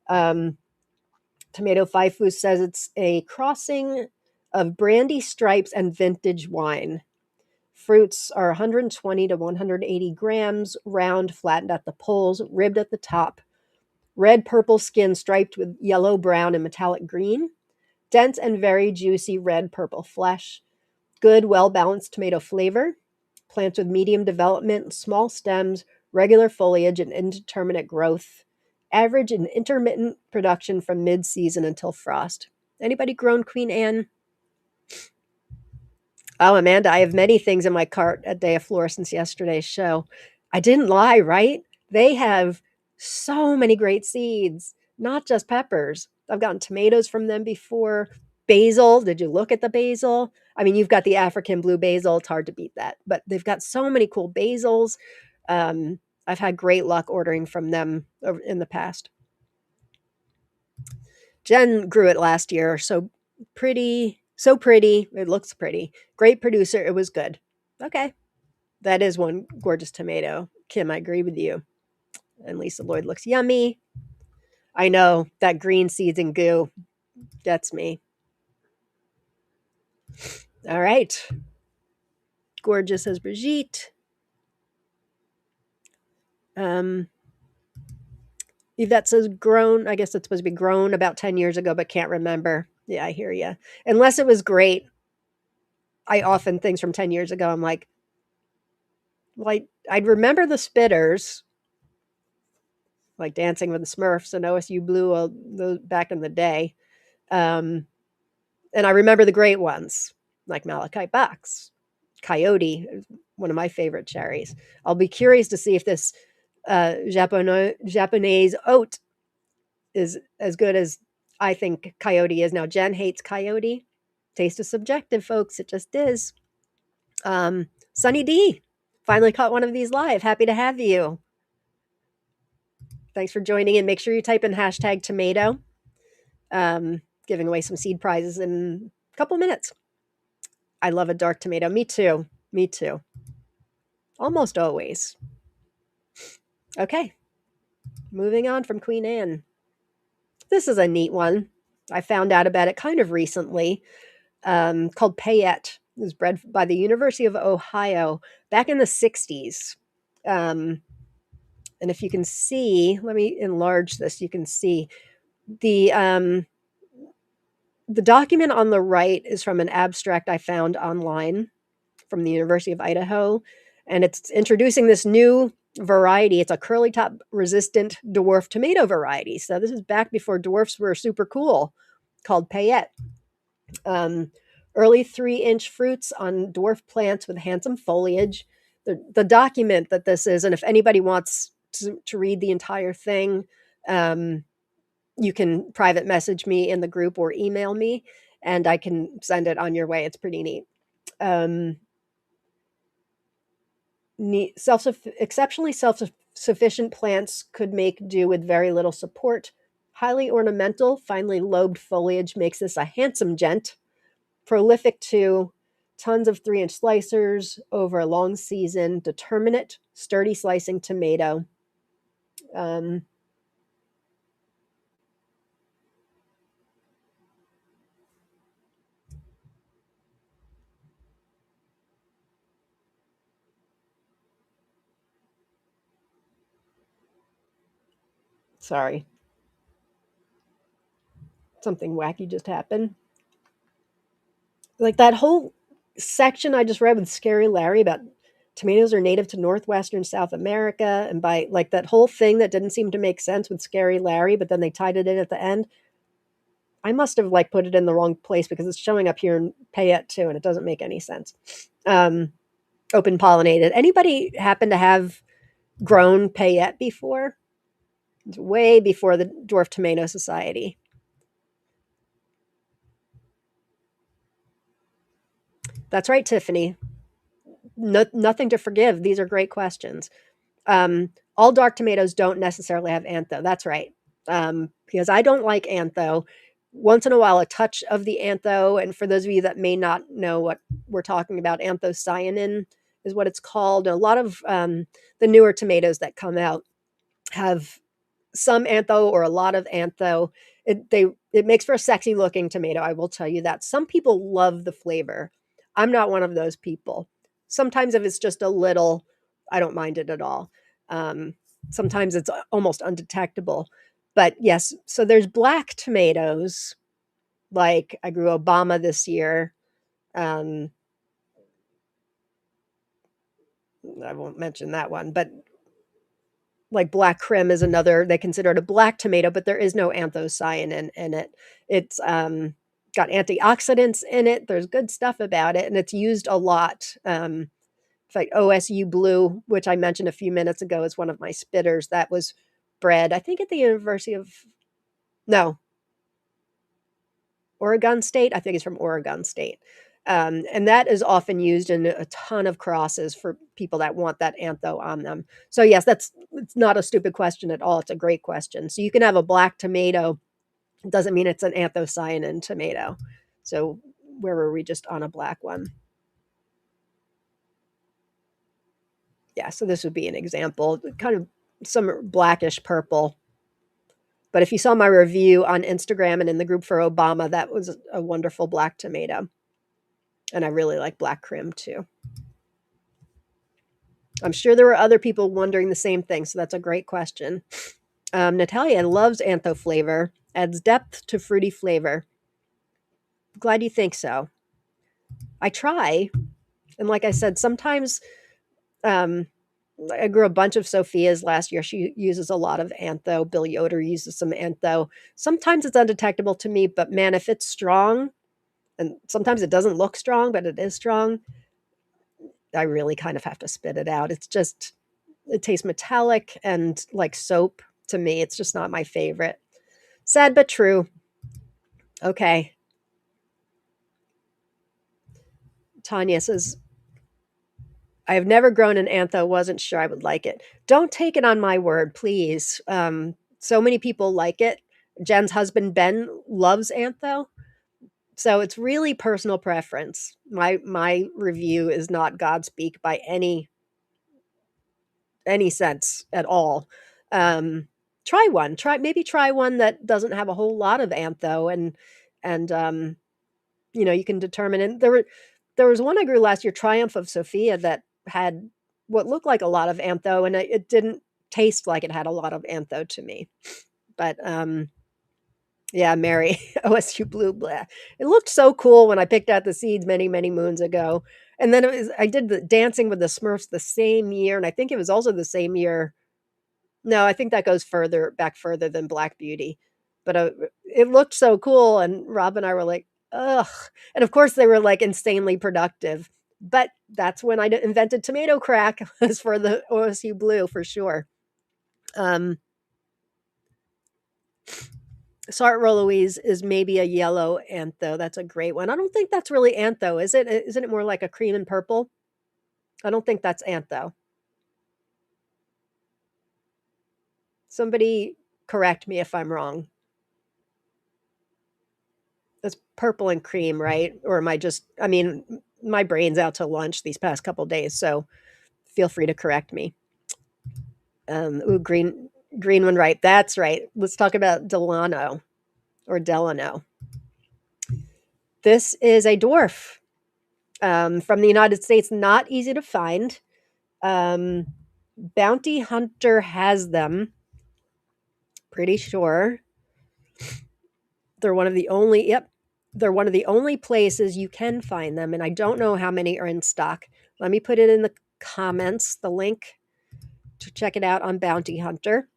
Tomato Faifu says it's a crossing of brandy stripes and vintage wine. Fruits are 120 to 180 grams, round, flattened at the poles, ribbed at the top. Red purple skin striped with yellow, brown, and metallic green. Dense and very juicy red purple flesh. Good, well-balanced tomato flavor. Plants with medium development, small stems, regular foliage, and indeterminate growth. Average and intermittent production from mid-season until frost. Anybody grown Queen Anne? Oh, Amanda, I have many things in my cart at Dea Flora since yesterday's show. I didn't lie, right? They have so many great seeds, not just peppers. I've gotten tomatoes from them before. Basil, did you look at the basil? I mean, you've got the African blue basil. It's hard to beat that. But they've got so many cool basils. I've had great luck ordering from them in the past. Jen grew it last year. So pretty. It looks pretty. Great producer. It was good. Okay. That is one gorgeous tomato. Kim, I agree with you. And Lisa Lloyd looks yummy. I know that green seeds and goo gets me. All right. Gorgeous as Brigitte. Um, Yvette says grown. I guess it's supposed to be grown about 10 years ago, but can't remember. Yeah, I hear you. Unless it was great. I often things from 10 years ago, I'm like, I'd remember the spitters, like Dancing with the Smurfs and OSU Blue those back in the day. Um, and I remember the great ones, like Malachite Box, Coyote, one of my favorite cherries. I'll be curious to see if this Japanese oat is as good as I think Coyote is. Now, Jen hates Coyote. Taste is subjective, folks. It just is. Sunny D, finally caught one of these live. Happy to have you. Thanks for joining in. Make sure you type in hashtag tomato. Giving away some seed prizes in a couple minutes. I love a dark tomato. Me too. Me too. Almost always. Okay. Moving on from Queen Anne. This is a neat one. I found out about it kind of recently. Called Payette. It was bred by the University of Ohio back in the 60s. And if you can see, let me enlarge this. You can see the document on the right is from an abstract I found online from the University of Idaho, and it's introducing this new variety. It's a curly top resistant dwarf tomato variety. So this is back before dwarfs were super cool, called Payette. Early 3-inch fruits on dwarf plants with handsome foliage. The document that this is, and if anybody wants to read the entire thing, you can private message me in the group or email me, and I can send it on your way. It's pretty neat. Exceptionally self-sufficient plants could make do with very little support. Highly ornamental, finely lobed foliage makes this a handsome gent. Prolific too, tons of 3-inch slicers over a long season. Determinate, sturdy slicing tomato. Sorry, something wacky just happened. Like that whole section I just read with Scary Larry about tomatoes are native to northwestern South America, and by like that whole thing that didn't seem to make sense with Scary Larry, but then they tied it in at the end. I must have like put it in the wrong place because it's showing up here in Payette too, and it doesn't make any sense. Open pollinated. Anybody happen to have grown Payette before? It's way before the Dwarf Tomato Society. That's right, Tiffany. Nothing to forgive. These are great questions. All dark tomatoes don't necessarily have antho. That's right. Because I don't like antho. Once in a while, a touch of the antho, and for those of you that may not know what we're talking about, anthocyanin is what it's called. A lot of the newer tomatoes that come out have some antho or a lot of antho. It makes for a sexy looking tomato. I will tell you that. Some people love the flavor. I'm not one of those people. Sometimes if it's just a little, I don't mind it at all. Sometimes it's almost undetectable. But yes, so there's black tomatoes. Like I grew Obama this year. I won't mention that one, but like black crim is another, they consider it a black tomato, but there is no anthocyanin in it. It's got antioxidants in it. There's good stuff about it, and it's used a lot. In fact, OSU Blue, which I mentioned a few minutes ago, is one of my spitters that was bred, I think, at the University of, no, Oregon State. I think it's from Oregon State. And that is often used in a ton of crosses for people that want that antho on them. So yes, it's not a stupid question at all. It's a great question. So you can have a black tomato. It doesn't mean it's an anthocyanin tomato. So where were we just on a black one? Yeah, so this would be an example, kind of some blackish purple. But if you saw my review on Instagram and in the group for Obama, that was a wonderful black tomato. And I really like black Krim too. I'm sure there were other people wondering the same thing, so that's a great question. Natalia loves antho flavor, adds depth to fruity flavor. Glad you think so. I try, and like I said, sometimes um, I grew a bunch of Sophias last year. She uses a lot of antho. Bill Yoder uses some antho. Sometimes it's undetectable to me, but man, if it's strong, and sometimes it doesn't look strong, but it is strong, I really kind of have to spit it out. It's just, it tastes metallic and like soap to me. It's just not my favorite. Sad but true. Okay. Tanya says, I have never grown an antho, wasn't sure I would like it. Don't take it on my word, please. So many people like it. Jen's husband, Ben, loves antho. So it's really personal preference. My review is not Godspeak by any sense at all. Try one. Try one that doesn't have a whole lot of antho, and you can determine. And there was one I grew last year, Triumph of Sophia, that had what looked like a lot of antho, and it didn't taste like it had a lot of antho to me. But yeah, Mary, OSU Blue Blah. It looked so cool when I picked out the seeds many moons ago. And then I did the Dancing with the Smurfs the same year, and I think it was also the same year. No, I think that goes further than Black Beauty. But it looked so cool, and Rob and I were like, ugh. And of course, they were like insanely productive. But that's when I invented tomato crack, was for the OSU Blue for sure. Um, Sartre Louise is maybe a yellow antho. That's a great one. I don't think that's really antho, is it? Isn't it more like a cream and purple? I don't think that's antho. Somebody correct me if I'm wrong. It's purple and cream, right? Or am I just, I mean, my brain's out to lunch these past couple days, so feel free to correct me. Green one, right? That's right. Let's talk about Delano or Delano. This is a dwarf from the United States, not easy to find. Um, Bounty Hunter has them. Pretty sure they're one of the only. Yep, they're one of the only places you can find them, and I don't know how many are in stock. Let me put it in the comments, the link to check it out on Bounty Hunter.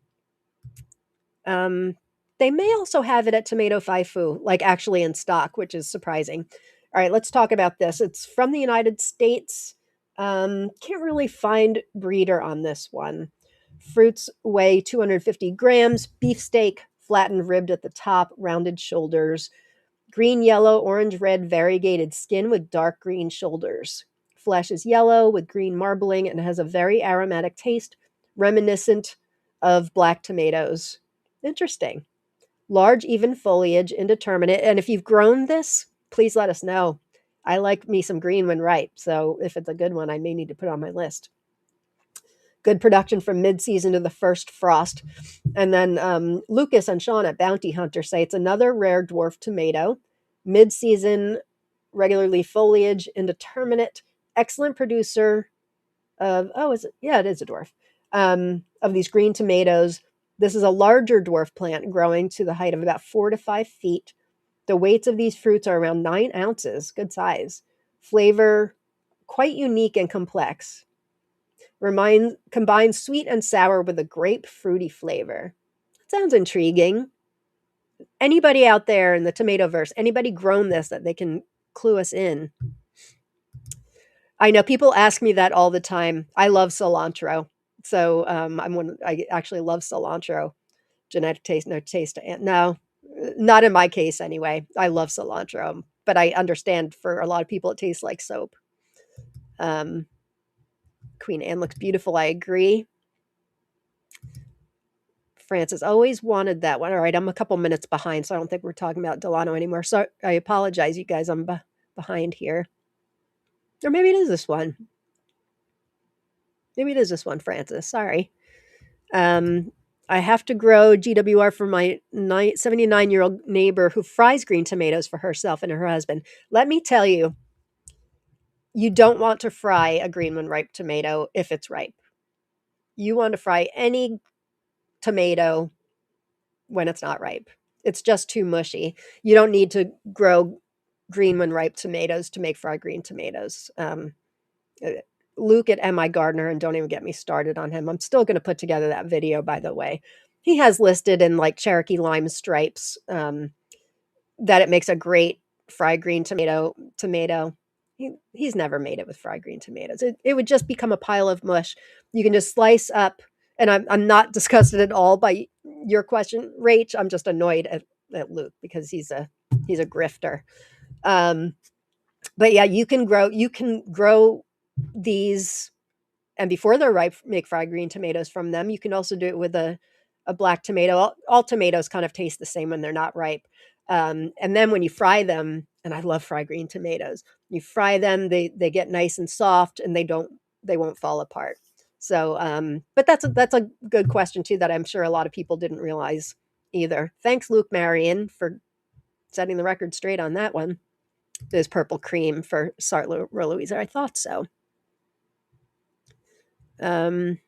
They may also have it at Tomato Faifu, like actually in stock, which is surprising. All right, let's talk about this. It's from the United States. Can't really find breeder on this one. Fruits weigh 250 grams, beefsteak, flattened ribbed at the top, rounded shoulders, green, yellow, orange, red, variegated skin with dark green shoulders. Flesh is yellow with green marbling and has a very aromatic taste, reminiscent of black tomatoes. Interesting. Large, even foliage, indeterminate. And if you've grown this, please let us know. I like me some green when ripe, so if it's a good one, I may need to put it on my list. Good production from mid-season to the first frost. And then Lucas and Sean at Bounty Hunter say it's another rare dwarf tomato. Mid-season, regularly foliage, indeterminate, excellent producer of, it is a dwarf, of these green tomatoes. This is a larger dwarf plant growing to the height of about 4 to 5 feet. The weights of these fruits are around 9 ounces, good size. Flavor, quite unique and complex. Combines sweet and sour with a grape fruity flavor. Sounds intriguing. Anybody out there in the tomato verse, anybody grown this that they can clue us in? I know people ask me that all the time. I love cilantro. So I actually love cilantro. Genetic taste, no taste. No, not in my case anyway. I love cilantro, but I understand for a lot of people it tastes like soap. Queen Anne looks beautiful. I agree. Francis always wanted that one. All right, I'm a couple minutes behind, so I don't think we're talking about Delano anymore. So I apologize, you guys. I'm behind here. Or maybe it is this one. Maybe it is this one, Francis. Sorry. I have to grow GWR for my 79-year-old neighbor who fries green tomatoes for herself and her husband. Let me tell you, you don't want to fry a green when ripe tomato if it's ripe. You want to fry any tomato when it's not ripe. It's just too mushy. You don't need to grow green when ripe tomatoes to make fried green tomatoes. Uh, Luke at MI Gardner, and don't even get me started on him. I'm still going to put together that video, by the way. He has listed in like Cherokee lime stripes that it makes a great fried green tomato. He's never made it with fried green tomatoes. It would just become a pile of mush. You can just slice up, and I'm not disgusted at all by your question, Rach. I'm just annoyed at Luke because he's a grifter. Um, but yeah, you can grow these, and before they're ripe, make fried green tomatoes from them. You can also do it with a black tomato. All tomatoes kind of taste the same when they're not ripe. And then when you fry them, and I love fried green tomatoes, you fry them, they get nice and soft, and they won't fall apart. So, but that's a good question too that I'm sure a lot of people didn't realize either. Thanks, Luke Marion, for setting the record straight on that one. There's purple cream for Sartler Louisa. I thought so. Um,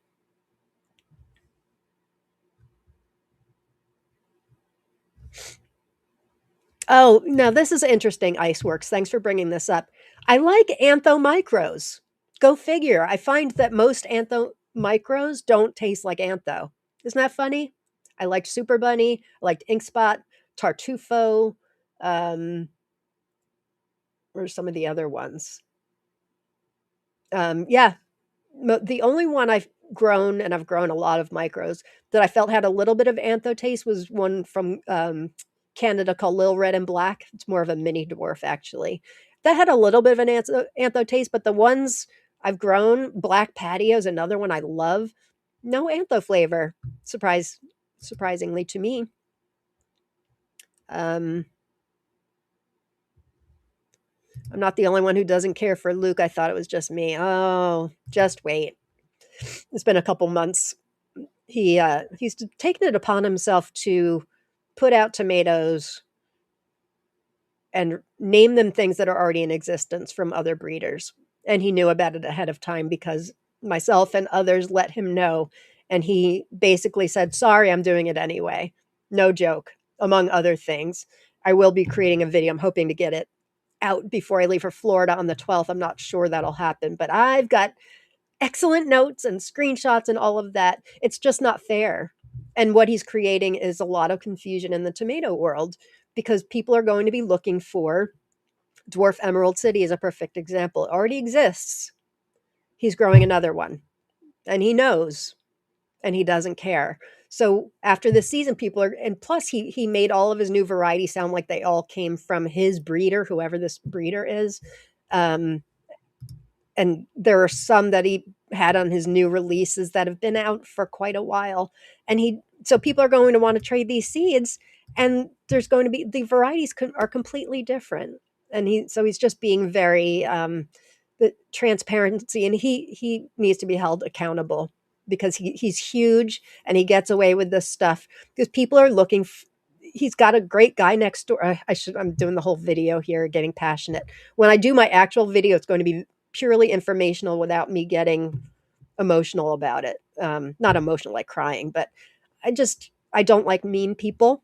Oh, now this is interesting, Iceworks. Thanks for bringing this up. I like anthomicros. Go figure. I find that most anthomicros don't taste like antho. Isn't that funny? I liked Super Bunny. I liked Ink Spot, Tartufo. Or some of the other ones. Yeah, the only one I've grown, and I've grown a lot of micros, that I felt had a little bit of antho taste was one from Canada called Lil Red and Black. It's more of a mini dwarf, actually. That had a little bit of an antho taste, but the ones I've grown, Black Patio is another one I love. No antho flavor, surprisingly to me. Um, I'm not the only one who doesn't care for Luke. I thought it was just me. Oh, just wait. It's been a couple months. He's taken it upon himself to put out tomatoes and name them things that are already in existence from other breeders. And he knew about it ahead of time because myself and others let him know. And he basically said, sorry, I'm doing it anyway. No joke, among other things. I will be creating a video. I'm hoping to get it out before I leave for Florida on the 12th. I'm not sure that'll happen, but I've got excellent notes and screenshots and all of that. It's just not fair. And what he's creating is a lot of confusion in the tomato world because people are going to be looking for Dwarf Emerald City is a perfect example. It already exists. He's growing another one. And he knows and he doesn't care. So after this season, people are, and plus he made all of his new varieties sound like they all came from his breeder, whoever this breeder is. Um, and there are some that he had on his new releases that have been out for quite a while. And so people are going to want to trade these seeds, and there's going to be the varieties are completely different. And he's just being very the transparency, and he needs to be held accountable because he's huge and he gets away with this stuff because people are looking. He's got a great guy next door. I'm doing the whole video here, getting passionate. When I do my actual video, it's going to be purely informational without me getting emotional about it. Not emotional like crying, but I don't like mean people.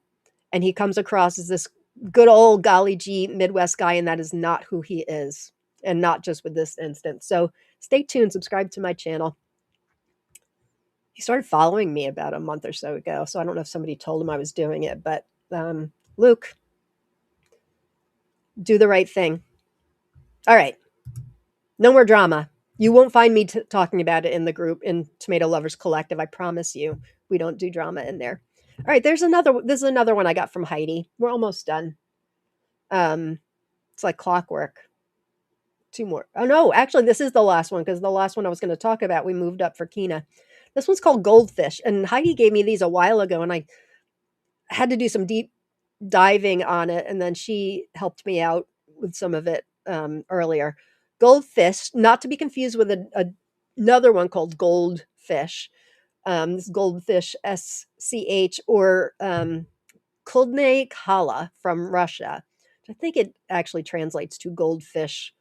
And he comes across as this good old golly gee Midwest guy, and that is not who he is, and not just with this instance. So stay tuned, subscribe to my channel. He started following me about a month or so ago, so I don't know if somebody told him I was doing it, but Luke, do the right thing. All right. No more drama. You won't find me talking about it in the group in Tomato Lovers Collective. I promise you, we don't do drama in there. All right, this is another one I got from Heidi. We're almost done. It's like clockwork. Two more. Oh no, actually, this is the last one because the last one I was going to talk about, we moved up for Kina. This one's called Goldfish, and Heidi gave me these a while ago, and I had to do some deep diving on it, and then she helped me out with some of it earlier. Goldfish, not to be confused with another one called Goldfish. This goldfish SCH, or Kuldne Kala from Russia. I think it actually translates to goldfish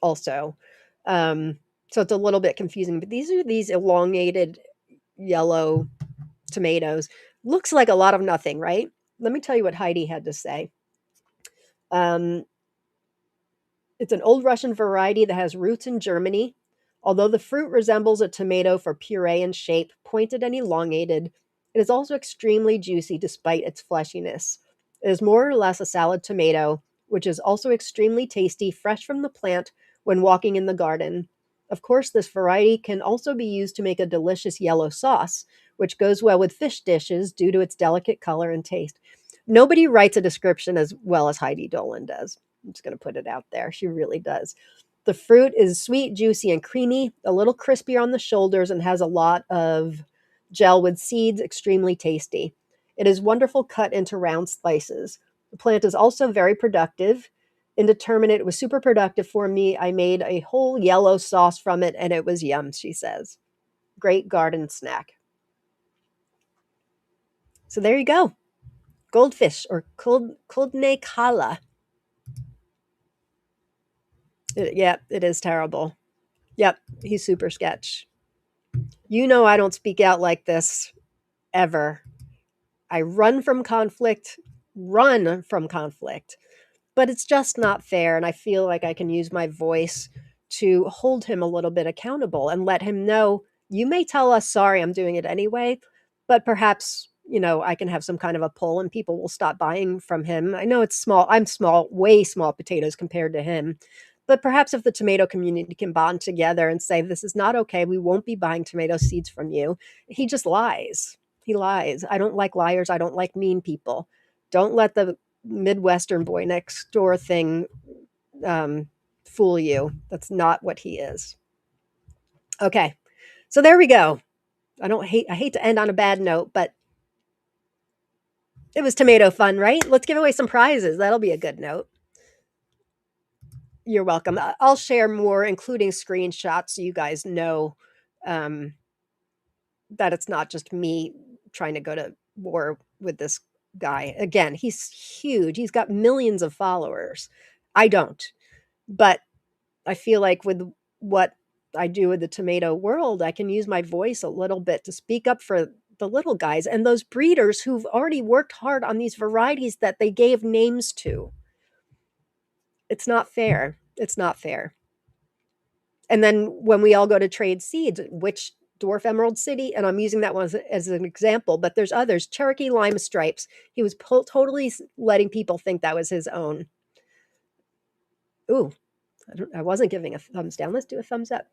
also. So it's a little bit confusing, but these are these elongated yellow tomatoes. Looks like a lot of nothing, right? Let me tell you what Heidi had to say. Um, it's an old Russian variety that has roots in Germany. Although the fruit resembles a tomato for puree in shape, pointed and elongated, it is also extremely juicy despite its fleshiness. It is more or less a salad tomato, which is also extremely tasty fresh from the plant when walking in the garden. Of course, this variety can also be used to make a delicious yellow sauce, which goes well with fish dishes due to its delicate color and taste. Nobody writes a description as well as Heidi Dolan does. I'm just going to put it out there. She really does. The fruit is sweet, juicy, and creamy, a little crispier on the shoulders, and has a lot of gel with seeds, extremely tasty. It is wonderful cut into round slices. The plant is also very productive. Indeterminate, it was super productive for me. I made a whole yellow sauce from it, and it was yum, she says. Great garden snack. So there you go. Goldfish, or Kuldne Kala. Yeah, it is terrible. Yep, he's super sketch. You know I don't speak out like this ever. I run from conflict, but it's just not fair, and I feel like I can use my voice to hold him a little bit accountable and let him know, you may tell us, sorry, I'm doing it anyway, but perhaps, I can have some kind of a pull and people will stop buying from him. I know it's small. I'm small, way small potatoes compared to him. But perhaps if the tomato community can bond together and say, this is not okay, we won't be buying tomato seeds from you. He just lies. He lies. I don't like liars. I don't like mean people. Don't let the Midwestern boy next door thing fool you. That's not what he is. Okay. So there we go. I hate to end on a bad note, but it was tomato fun, right? Let's give away some prizes. That'll be a good note. You're welcome. I'll share more, including screenshots, so you guys know um, that it's not just me trying to go to war with this guy. Again, he's huge. He's got millions of followers. I don't. But I feel like with what I do with the tomato world, I can use my voice a little bit to speak up for the little guys and those breeders who've already worked hard on these varieties that they gave names to. It's not fair. It's not fair. And then when we all go to trade seeds, which Dwarf Emerald City, and I'm using that one as an example, but there's others. Cherokee Lime Stripes. He was totally letting people think that was his own. Ooh, I wasn't giving a thumbs down. Let's do a thumbs up.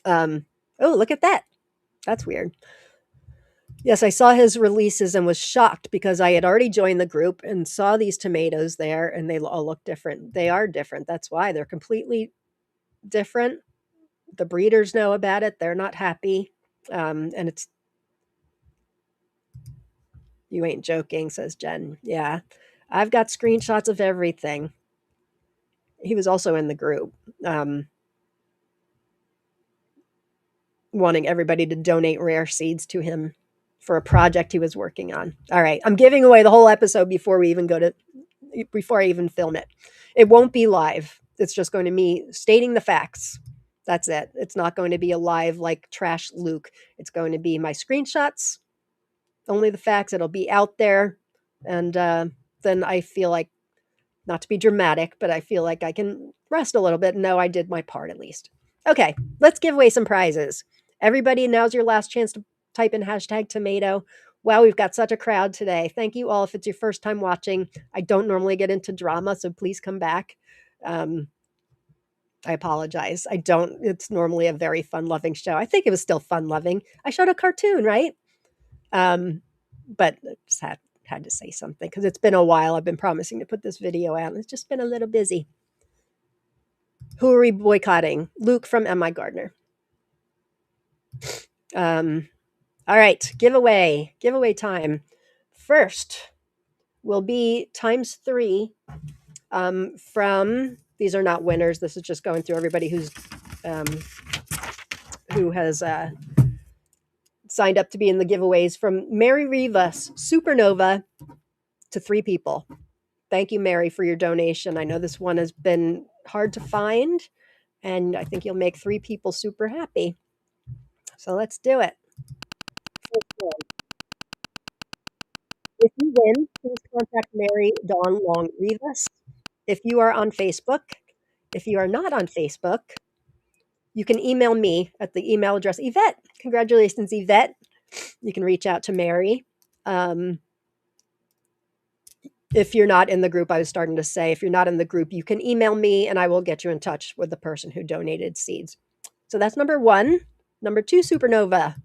Oh, look at that. That's weird. Yes, I saw his releases and was shocked because I had already joined the group and saw these tomatoes there, and they all look different. They are different. That's why they're completely different. The breeders know about it. They're not happy. And it's, you ain't joking, says Jen. Yeah, I've got screenshots of everything. He was also in the group, wanting everybody to donate rare seeds to him for a project he was working on. All right, I'm giving away the whole episode before I even film it. It won't be live. It's just going to be stating the facts. That's it. It's not going to be a live like Trash Luke. It's going to be my screenshots, only the facts. It'll be out there. And then I feel like, not to be dramatic, but I feel like I can rest a little bit and know I did my part at least. Okay, let's give away some prizes. Everybody, now's your last chance to type in hashtag tomato. Wow, we've got such a crowd today. Thank you all. If it's your first time watching, I don't normally get into drama, so please come back. I apologize. I don't. It's normally a very fun-loving show. I think it was still fun-loving. I showed a cartoon, right? But I just had to say something because it's been a while. I've been promising to put this video out, and it's just been a little busy. Who are we boycotting? Luke from M.I. Gardner. All right, giveaway time. First will be times 3 from, these are not winners. This is just going through everybody who has signed up to be in the giveaways from Mary Rivas, Supernova, to 3 people. Thank you, Mary, for your donation. I know this one has been hard to find, and I think you'll make 3 people super happy. So let's do it. If you win, please contact Mary Dawn Long Rivas. If you are on Facebook, if you are not on Facebook, you can email me at the email address Yvette. Congratulations, Yvette. You can reach out to Mary. If you're not in the group, I was starting to say, if you're not in the group, you can email me and I will get you in touch with the person who donated seeds. So that's number 1. Number 2, Supernova.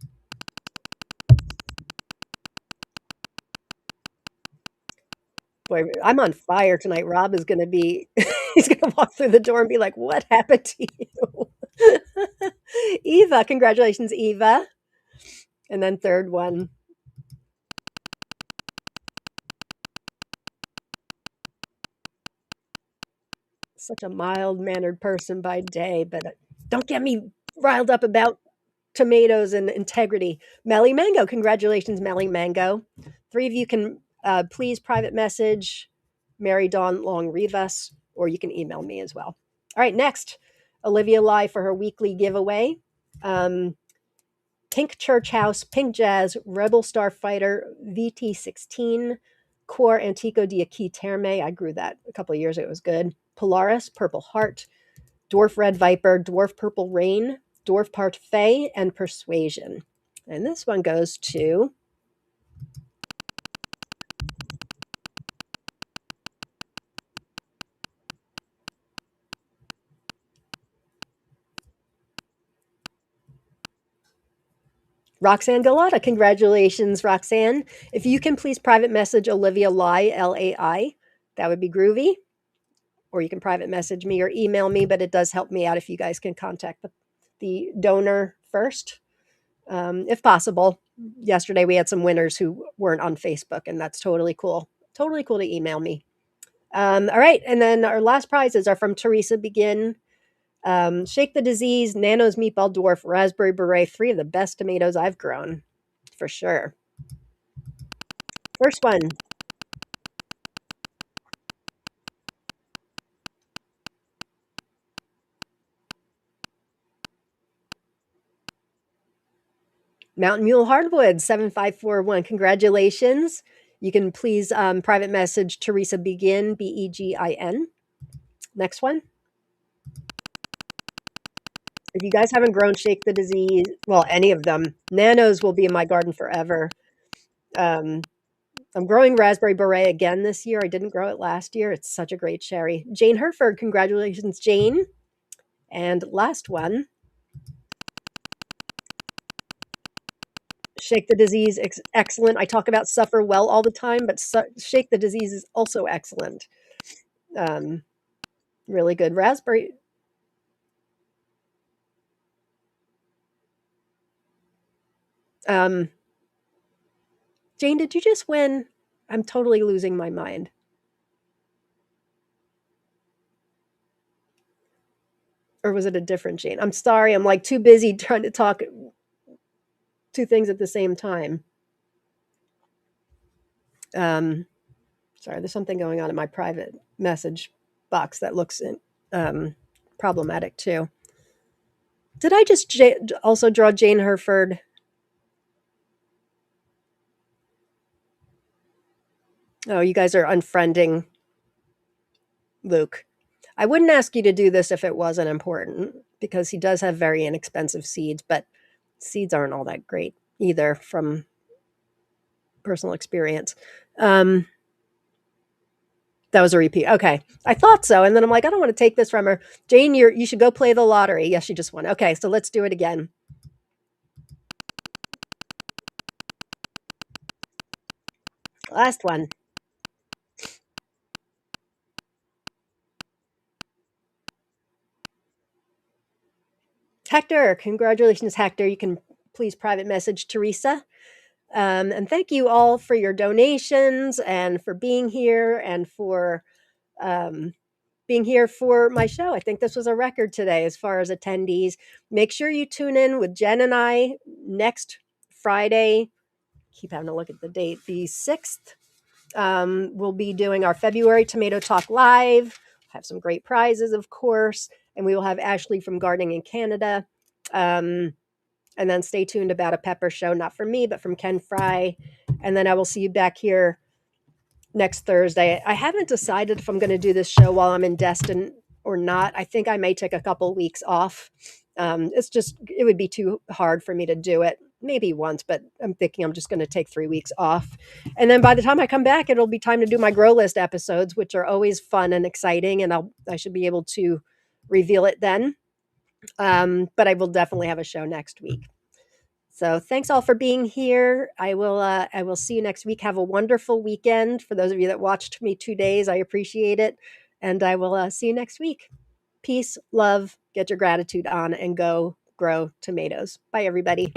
Boy, I'm on fire tonight. Rob is going to be, he's going to walk through the door and be like, what happened to you? Eva, congratulations, Eva. And then third one. Such a mild-mannered person by day, but don't get me riled up about tomatoes and integrity. Melly Mango, congratulations, Melly Mango. 3 of you can please private message Mary Dawn Long Rivas, or you can email me as well. All right, next, Olivia Lai for her weekly giveaway. Pink Church House, Pink Jazz, Rebel Starfighter, VT16, Core Antico di Aqui Terme. I grew that a couple of years ago. It was good. Polaris, Purple Heart, Dwarf Red Viper, Dwarf Purple Rain, Dwarf Parfait, and Persuasion. And this one goes to Roxanne Galata. Congratulations, Roxanne. If you can please private message Olivia Lai, Lai, that would be groovy. Or you can private message me or email me, but it does help me out if you guys can contact the donor first, if possible. Yesterday we had some winners who weren't on Facebook, and that's totally cool. Totally cool to email me. All right, and then our last prizes are from Teresa Begin. Shake the Disease, Nano's Meatball Dwarf, Raspberry Beret, 3 of the best tomatoes I've grown, for sure. First one. Mountain Mule Hardwood, 7541. Congratulations. You can please private message Teresa Begin, Begin. Next one. If you guys haven't grown Shake the Disease, well, any of them, nanos will be in my garden forever. I'm growing Raspberry Beret again this year. I didn't grow it last year. It's such a great cherry. Jane Herford, congratulations, Jane. And last one. Shake the Disease, excellent. I talk about Suffer Well all the time, but Shake the Disease is also excellent. Really good. Raspberry. Jane, did you just win? I'm totally losing my mind. Or was it a different Jane? I'm sorry. I'm like too busy trying to talk 2 things at the same time. Sorry, there's something going on in my private message box that looks problematic too. Did I just also draw Jane Herford? Oh, you guys are unfriending Luke. I wouldn't ask you to do this if it wasn't important, because he does have very inexpensive seeds, but seeds aren't all that great either from personal experience. That was a repeat. Okay. I thought so. And then I'm like, I don't want to take this from her. Jane, you should go play the lottery. Yes, she just won. Okay, so let's do it again. Last one. Hector, congratulations, Hector. You can please private message Teresa. And thank you all for your donations and for being here and for being here for my show. I think this was a record today as far as attendees. Make sure you tune in with Jen and I next Friday, keep having to look at the date, the 6th, we'll be doing our February Tomato Talk Live. Have some great prizes, of course, and we will have Ashley from Gardening in Canada. And then stay tuned about a pepper show, not from me, but from Ken Fry. And then I will see you back here next Thursday. I haven't decided if I'm going to do this show while I'm in Destin or not. I think I may take a couple weeks off. It would be too hard for me to do it. Maybe once, but I'm thinking I'm just going to take 3 weeks off. And then by the time I come back, it'll be time to do my grow list episodes, which are always fun and exciting. And I should be able to reveal it then. But I will definitely have a show next week. So thanks all for being here. I will see you next week. Have a wonderful weekend. For those of you that watched me 2 days, I appreciate it. And I will see you next week. Peace, love, get your gratitude on, and go grow tomatoes. Bye, everybody.